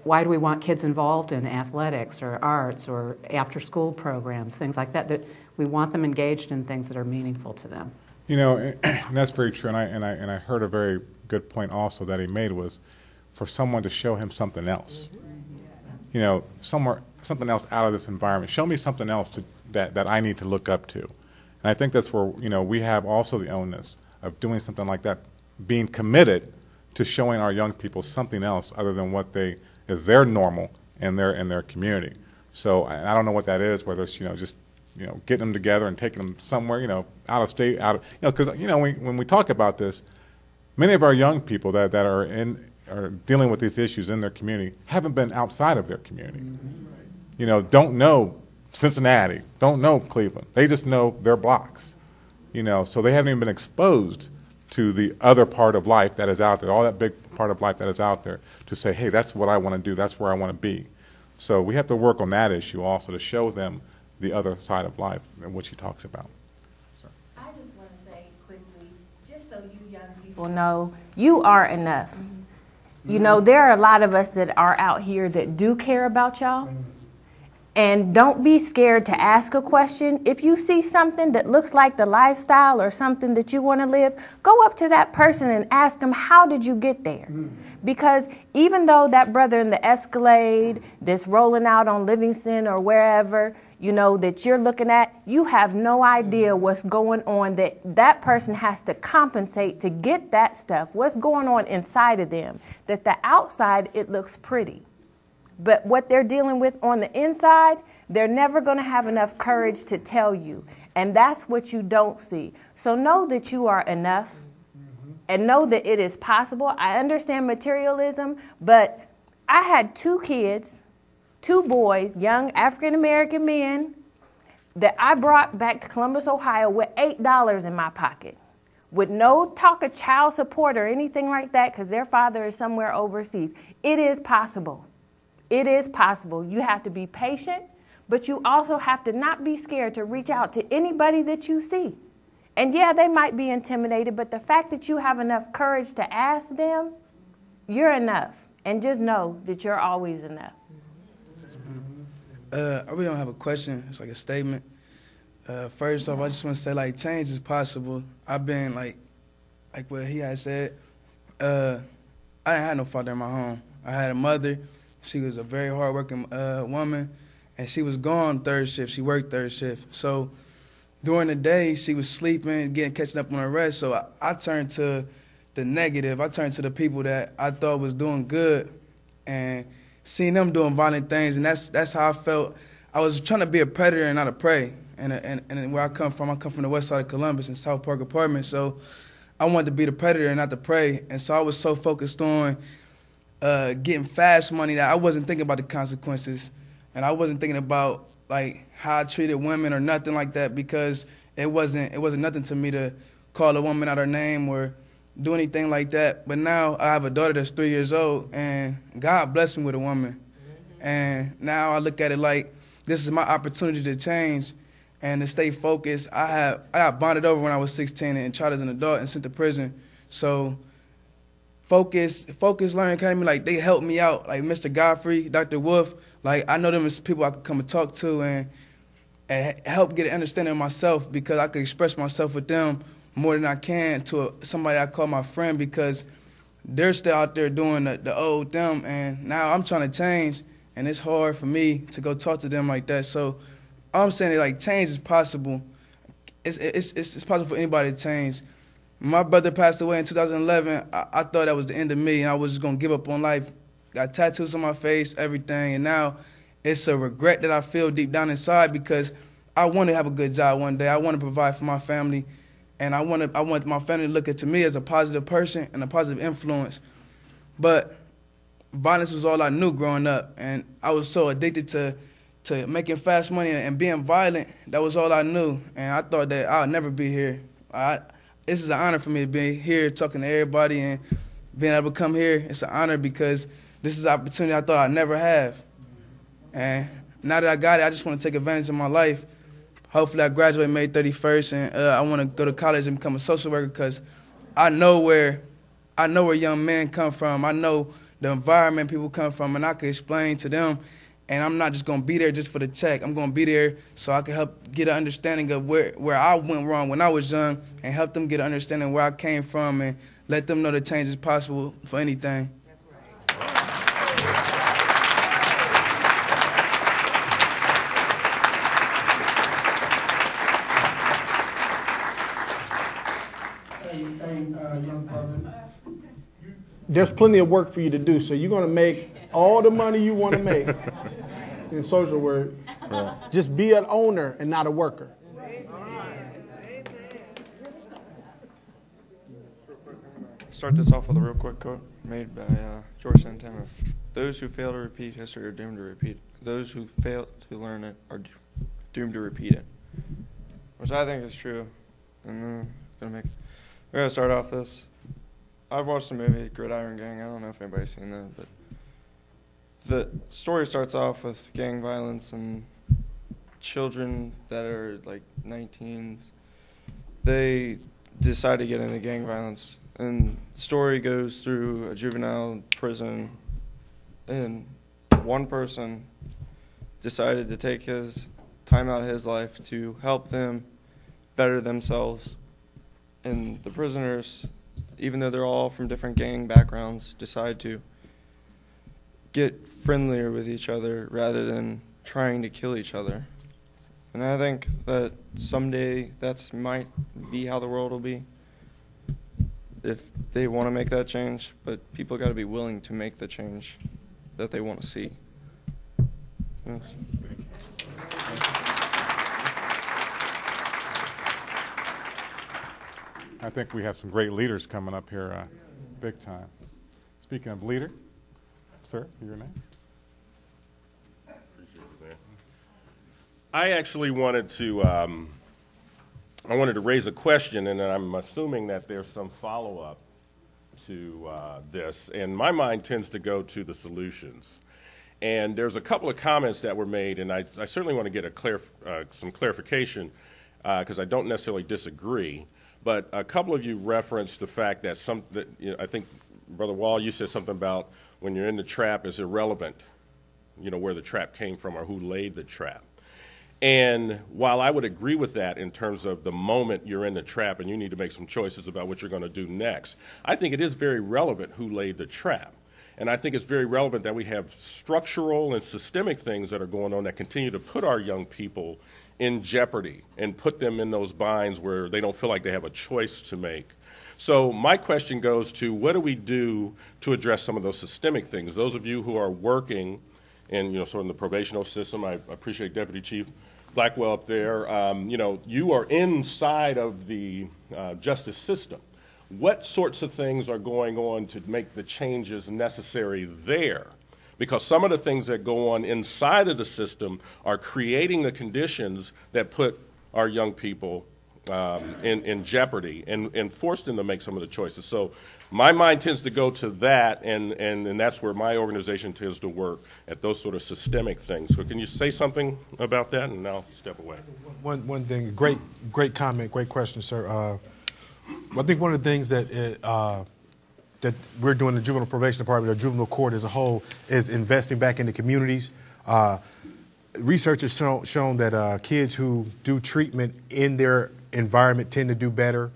Why do we want kids involved in athletics or arts or after-school programs, things like that? That we want them engaged in things that are meaningful to them. And that's very true. And I heard a very good point also that he made was for someone to show him something else. Something else out of this environment. Show me something else that I need to look up to. And I think that's where, we have also the onus of doing something like that, being committed to showing our young people something else other than what is their normal in their community. So I don't know what that is, whether it's, just, getting them together and taking them somewhere, out of state, because, when we talk about this, many of our young people that are dealing with these issues in their community haven't been outside of their community. Don't know Cincinnati, don't know Cleveland. They just know their blocks. So they haven't even been exposed to the other part of life that is out there, all that big part of life that is out there, to say, hey, that's what I want to do, that's where I want to be. So we have to work on that issue also to show them the other side of life, which he talks about. I just want to say quickly, just so you young people know, you are enough. There are a lot of us that are out here that do care about y'all. And don't be scared to ask a question. If you see something that looks like the lifestyle or something that you want to live, go up to that person and ask them, how did you get there? Because even though that brother in the Escalade that's rolling out on Livingston or wherever, that you're looking at, you have no idea what's going on, that person has to compensate to get that stuff. What's going on inside of them? That the outside, it looks pretty. But what they're dealing with on the inside, they're never going to have enough courage to tell you. And that's what you don't see. So know that you are enough and know that it is possible. I understand materialism, but I had 2 kids, 2 boys, young African-American men, that I brought back to Columbus, Ohio with $8 in my pocket, with no talk of child support or anything like that because their father is somewhere overseas. It is possible. It is possible. You have to be patient, but you also have to not be scared to reach out to anybody that you see. And yeah, they might be intimidated, but the fact that you have enough courage to ask them, you're enough. And just know that you're always enough. I really don't have a question. It's like a statement. First off, I just want to say, change is possible. I've been, like what he had said, I didn't have no father in my home. I had a mother. She was a very hard-working woman, and she was gone third shift. She worked third shift. So during the day she was sleeping, catching up on her rest. So I turned to the negative. I turned to the people that I thought was doing good, and seeing them doing violent things, and that's how I felt. I was trying to be a predator and not a prey. And where I come from the west side of Columbus in South Park Apartments. So I wanted to be the predator and not the prey. And so I was so focused on getting fast money that I wasn't thinking about the consequences, and I wasn't thinking about like how I treated women or nothing like that, because it wasn't nothing to me to call a woman out her name or do anything like that. But now I have a daughter that's 3 years old, and God blessed me with a woman. And now I look at it like this is my opportunity to change and to stay focused. I got bonded over when I was 16 and tried as an adult and sent to prison. So Focus Learning Academy, like, they helped me out. Like Mr. Godfrey, Dr. Wolf, like, I know them as people I could come and talk to and help get an understanding of myself, because I could express myself with them more than I can to somebody I call my friend, because they're still out there doing the old them, and now I'm trying to change, and it's hard for me to go talk to them like that. So all I'm saying is, like, change is possible. It's possible for anybody to change. My brother passed away in 2011. I thought that was the end of me, and I was just going to give up on life. Got tattoos on my face, everything, and now it's a regret that I feel deep down inside, because I want to have a good job one day. I want to provide for my family, and I want my family to look at me as a positive person and a positive influence. But violence was all I knew growing up, and I was so addicted to making fast money and being violent. That was all I knew, and I thought that I'll never be here. This is an honor for me to be here talking to everybody and being able to come here. It's an honor, because this is an opportunity I thought I'd never have. And now that I got it, I just want to take advantage of my life. Hopefully I graduate May 31st, and I want to go to college and become a social worker, because I know where young men come from. I know the environment people come from, and I can explain to them. And I'm not just going to be there just for the check. I'm going to be there so I can help get an understanding of where I went wrong when I was young, and help them get an understanding of where I came from, and let them know that change is possible for anything. Young brother, there's plenty of work for you to do, so you're going to make all the money you want to make in social work. Just be an owner and not a worker. Start this off with a real quick quote made by George Santana. Those who fail to repeat history are doomed to repeat. Those who fail to learn it are doomed to repeat it. Which I think is true. And we're going to start off this. I've watched the movie Gridiron Gang. I don't know if anybody's seen that, but the story starts off with gang violence and children that are like 19. They decide to get into gang violence. And the story goes through a juvenile prison, and one person decided to take his time out of his life to help them better themselves. And the prisoners, even though they're all from different gang backgrounds, decide to get friendlier with each other rather than trying to kill each other. And I think that someday that might be how the world will be, if they want to make that change. But people got to be willing to make the change that they want to see. Yes. I think we have some great leaders coming up here, big time. Speaking of leader, sir, your name? Appreciate you, man. I actually wanted to raise a question, and I'm assuming that there's some follow-up to this. And my mind tends to go to the solutions. And there's a couple of comments that were made, and I certainly want to get some clarification, because I don't necessarily disagree. But a couple of you referenced the fact that I think, Brother Wall, you said something about when you're in the trap, it's irrelevant, where the trap came from or who laid the trap. And while I would agree with that in terms of the moment you're in the trap and you need to make some choices about what you're going to do next, I think it is very relevant who laid the trap. And I think it's very relevant that we have structural and systemic things that are going on that continue to put our young people in jeopardy and put them in those binds where they don't feel like they have a choice to make. So my question goes to, what do we do to address some of those systemic things? Those of you who are working in, sort of the probational system, I appreciate Deputy Chief Blackwell up there, you are inside of the justice system. What sorts of things are going on to make the changes necessary there? Because some of the things that go on inside of the system are creating the conditions that put our young people in jeopardy and force them to make some of the choices. So my mind tends to go to that, and that's where my organization tends to work, at those sort of systemic things. So can you say something about that, and I'll step away. One thing, great comment, great question, sir. I think one of the things that we're doing in the Juvenile Probation Department, or Juvenile Court as a whole, is investing back in the communities. Research has shown that kids who do treatment in their environment tend to do better.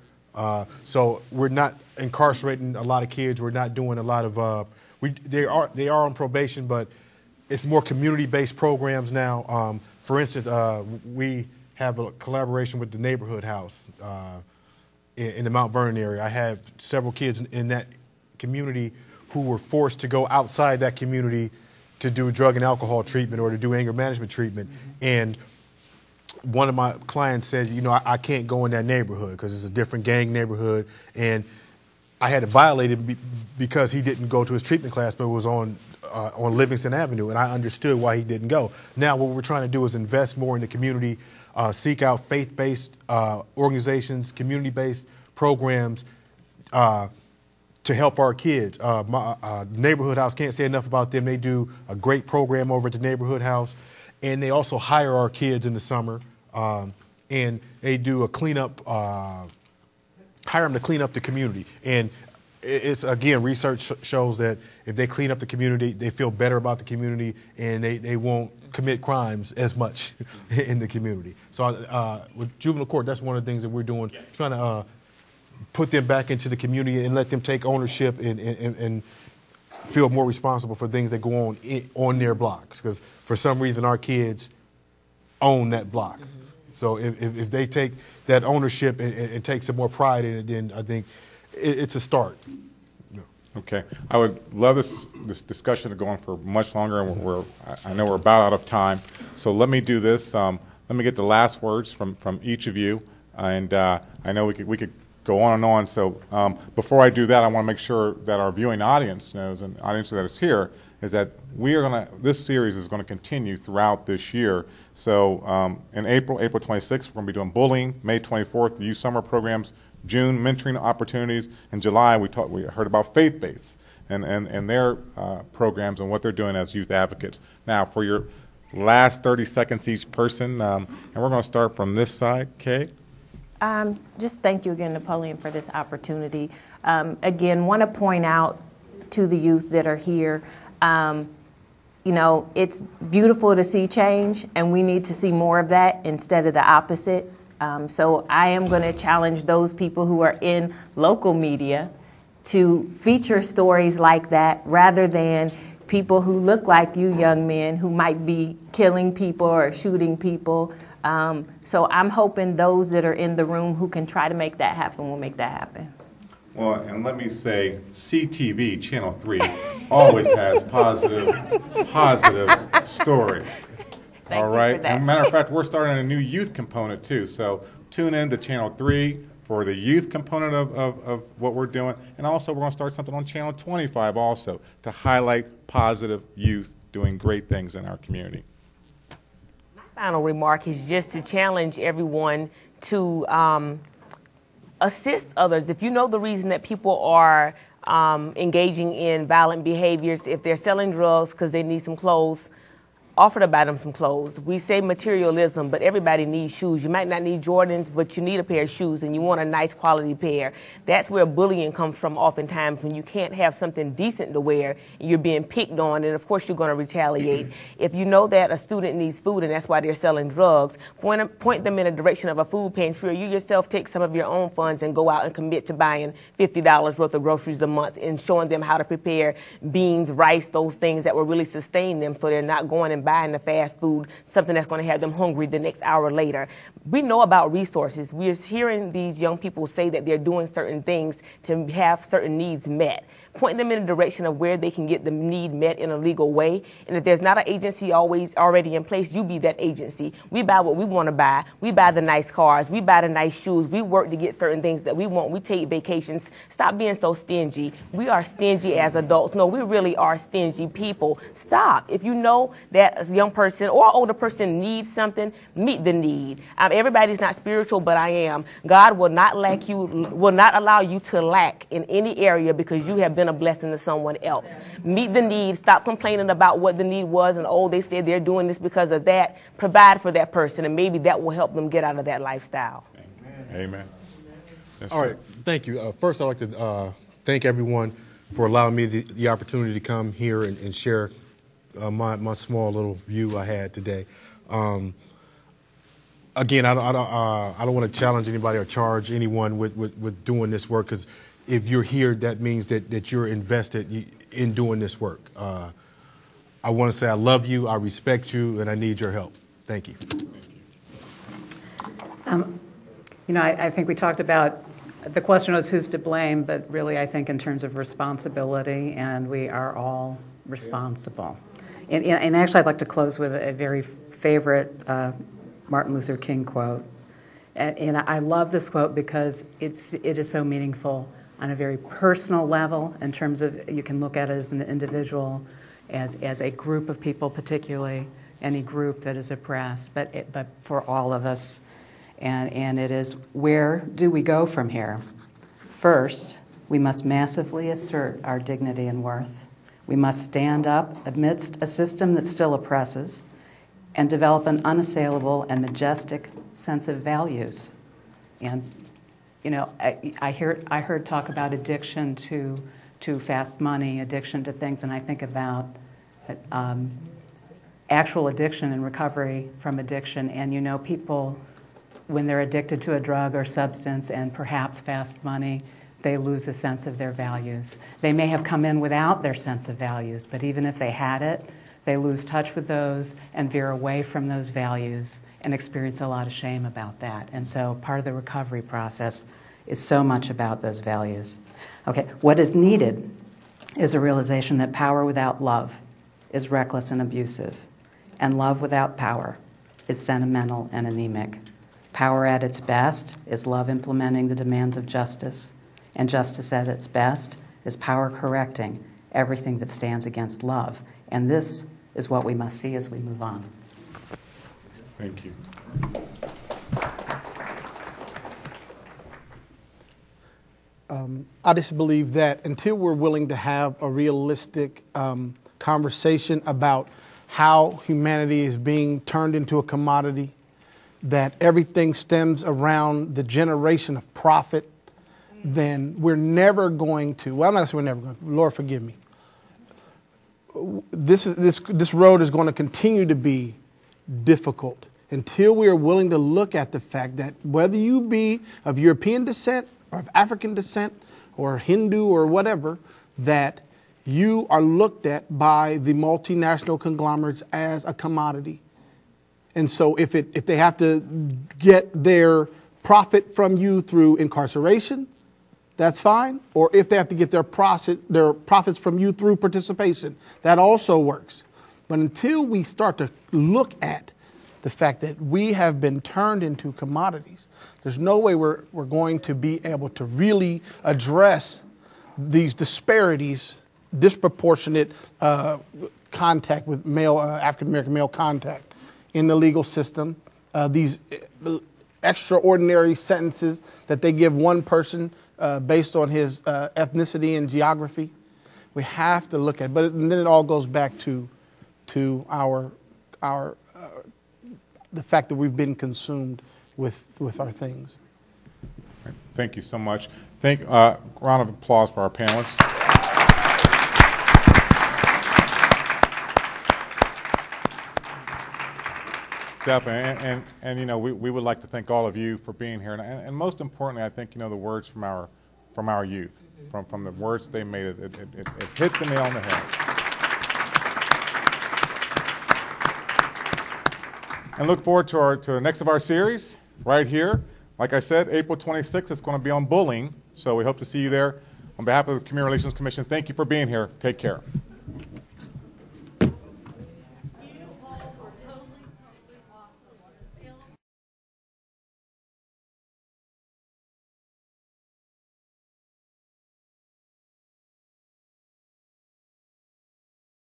So we're not incarcerating a lot of kids. We're not doing a lot of they are on probation, but it's more community-based programs now. For instance, we have a collaboration with the neighborhood house in the Mount Vernon area. I have several kids in that community who were forced to go outside that community to do drug and alcohol treatment or to do anger management treatment. And one of my clients said, I can't go in that neighborhood because it's a different gang neighborhood. And I had to violate it because he didn't go to his treatment class, but it was on Livingston Avenue, and I understood why he didn't go. Now what we're trying to do is invest more in the community, seek out faith-based organizations, community-based programs to help our kids. My neighborhood house, can't say enough about them. They do a great program over at the neighborhood house, and they also hire our kids in the summer, and they do a cleanup, hire them to clean up the community. And it's, again, research shows that if they clean up the community, they feel better about the community, and they won't commit crimes as much in the community. So with juvenile court, that's one of the things that we're doing, trying to put them back into the community and let them take ownership and feel more responsible for things that go on their blocks. Because for some reason, our kids own that block. Mm-hmm. So if they take that ownership and take some more pride in it, then I think it's a start. Okay, I would love this discussion to go on for much longer, and I know we're about out of time. So let me do this. Let me get the last words from each of you, and I know we could go on and on. So before I do that, I want to make sure that our viewing audience knows, and audience that is here, is that this series is going to continue throughout this year. So in April 26th, we're going to be doing bullying. May 24th, the youth summer programs. June, mentoring opportunities. In July, we heard about faith-based and their programs and what they're doing as youth advocates. Now, for your last 30 seconds each person, and we're going to start from this side. Kay? Just thank you again, Napoleon, for this opportunity. Again, want to point out to the youth that are here, it's beautiful to see change, and we need to see more of that instead of the opposite. So I am going to challenge those people who are in local media to feature stories like that rather than people who look like you young men who might be killing people or shooting people. So I'm hoping those that are in the room who can try to make that happen will make that happen. Well, and let me say, CTV, Channel 3, always has positive stories. All right. As a matter of fact, we're starting a new youth component too. So tune in to Channel 3 for the youth component of what we're doing. And also we're going to start something on Channel 25 also to highlight positive youth doing great things in our community. My final remark is just to challenge everyone to assist others. If you know the reason that people are engaging in violent behaviors, if they're selling drugs because they need some clothes, offer to buy them some clothes. We say materialism, but everybody needs shoes. You might not need Jordans, but you need a pair of shoes and you want a nice quality pair. That's where bullying comes from oftentimes, when you can't have something decent to wear and you're being picked on, and of course you're going to retaliate. If you know that a student needs food and that's why they're selling drugs, point them in a direction of a food pantry, or you yourself take some of your own funds and go out and commit to buying $50 worth of groceries a month and showing them how to prepare beans, rice, those things that will really sustain them, so they're not going and buying the fast food, something that's going to have them hungry the next hour later. We know about resources. We're hearing these young people say that they're doing certain things to have certain needs met. Point them in a direction of where they can get the need met in a legal way. And if there's not an agency already in place, you be that agency. We buy what we want to buy. We buy the nice cars. We buy the nice shoes. We work to get certain things that we want. We take vacations. Stop being so stingy. We are stingy as adults. No, we really are stingy people. Stop. If you know that a young person or older person needs something, meet the need. Everybody's not spiritual, but I am. God will not allow you to lack in any area because you have been a blessing to someone else. Meet the need. Stop complaining about what the need was and, oh, they said they're doing this because of that. Provide for that person, and maybe that will help them get out of that lifestyle. Amen. Yes, all right. Thank you. First, I'd like to thank everyone for allowing me the opportunity to come here and share my small little view I had today. Again, I don't want to challenge anybody or charge anyone with doing this work, because if you're here, that means that you're invested in doing this work. I want to say I love you, I respect you, and I need your help. Thank you. I think we talked about, the question was who's to blame, but really I think in terms of responsibility, and we are all responsible. And actually I'd like to close with a very favorite Martin Luther King quote. And I love this quote because it is so meaningful on a very personal level, in terms of you can look at it as an individual, as a group of people, particularly any group that is oppressed, but for all of us. And it is, where do we go from here? First, we must massively assert our dignity and worth. We must stand up amidst a system that still oppresses and develop an unassailable and majestic sense of values. And I heard talk about addiction to fast money, addiction to things, and I think about actual addiction and recovery from addiction. And people, when they're addicted to a drug or substance and perhaps fast money, they lose a sense of their values. They may have come in without their sense of values, but even if they had it, they lose touch with those and veer away from those values and experience a lot of shame about that. And so part of the recovery process is so much about those values. Okay, what is needed is a realization that power without love is reckless and abusive, and love without power is sentimental and anemic. Power at its best is love implementing the demands of justice, and justice at its best is power correcting everything that stands against love. And this is what we must see as we move on. Thank you. I just believe that until we're willing to have a realistic conversation about how humanity is being turned into a commodity, that everything stems around the generation of profit, then we're never going to, well, I'm not saying we're never going to, Lord forgive me. This road is going to continue to be difficult until we are willing to look at the fact that whether you be of European descent or of African descent or Hindu or whatever, that you are looked at by the multinational conglomerates as a commodity. And so if they have to get their profit from you through incarceration, that's fine. Or if they have to get their profits from you through participation, that also works. But until we start to look at the fact that we have been turned into commodities, there's no way we're going to be able to really address these disparities, disproportionate contact with African-American male contact in the legal system, these extraordinary sentences that they give one person based on his ethnicity and geography. We have to look at it. But then it all goes back to our the fact that we've been consumed with our things. Thank you so much. Round of applause for our panelists. Definitely, and you know, we would like to thank all of you for being here, and most importantly, I think, you know, the words from our youth, from the words they made, it hit the nail on the head. And look forward to the next of our series right here. Like I said, April 26th, it's going to be on bullying, so we hope to see you there. On behalf of the Community Relations Commission, thank you for being here. Take care.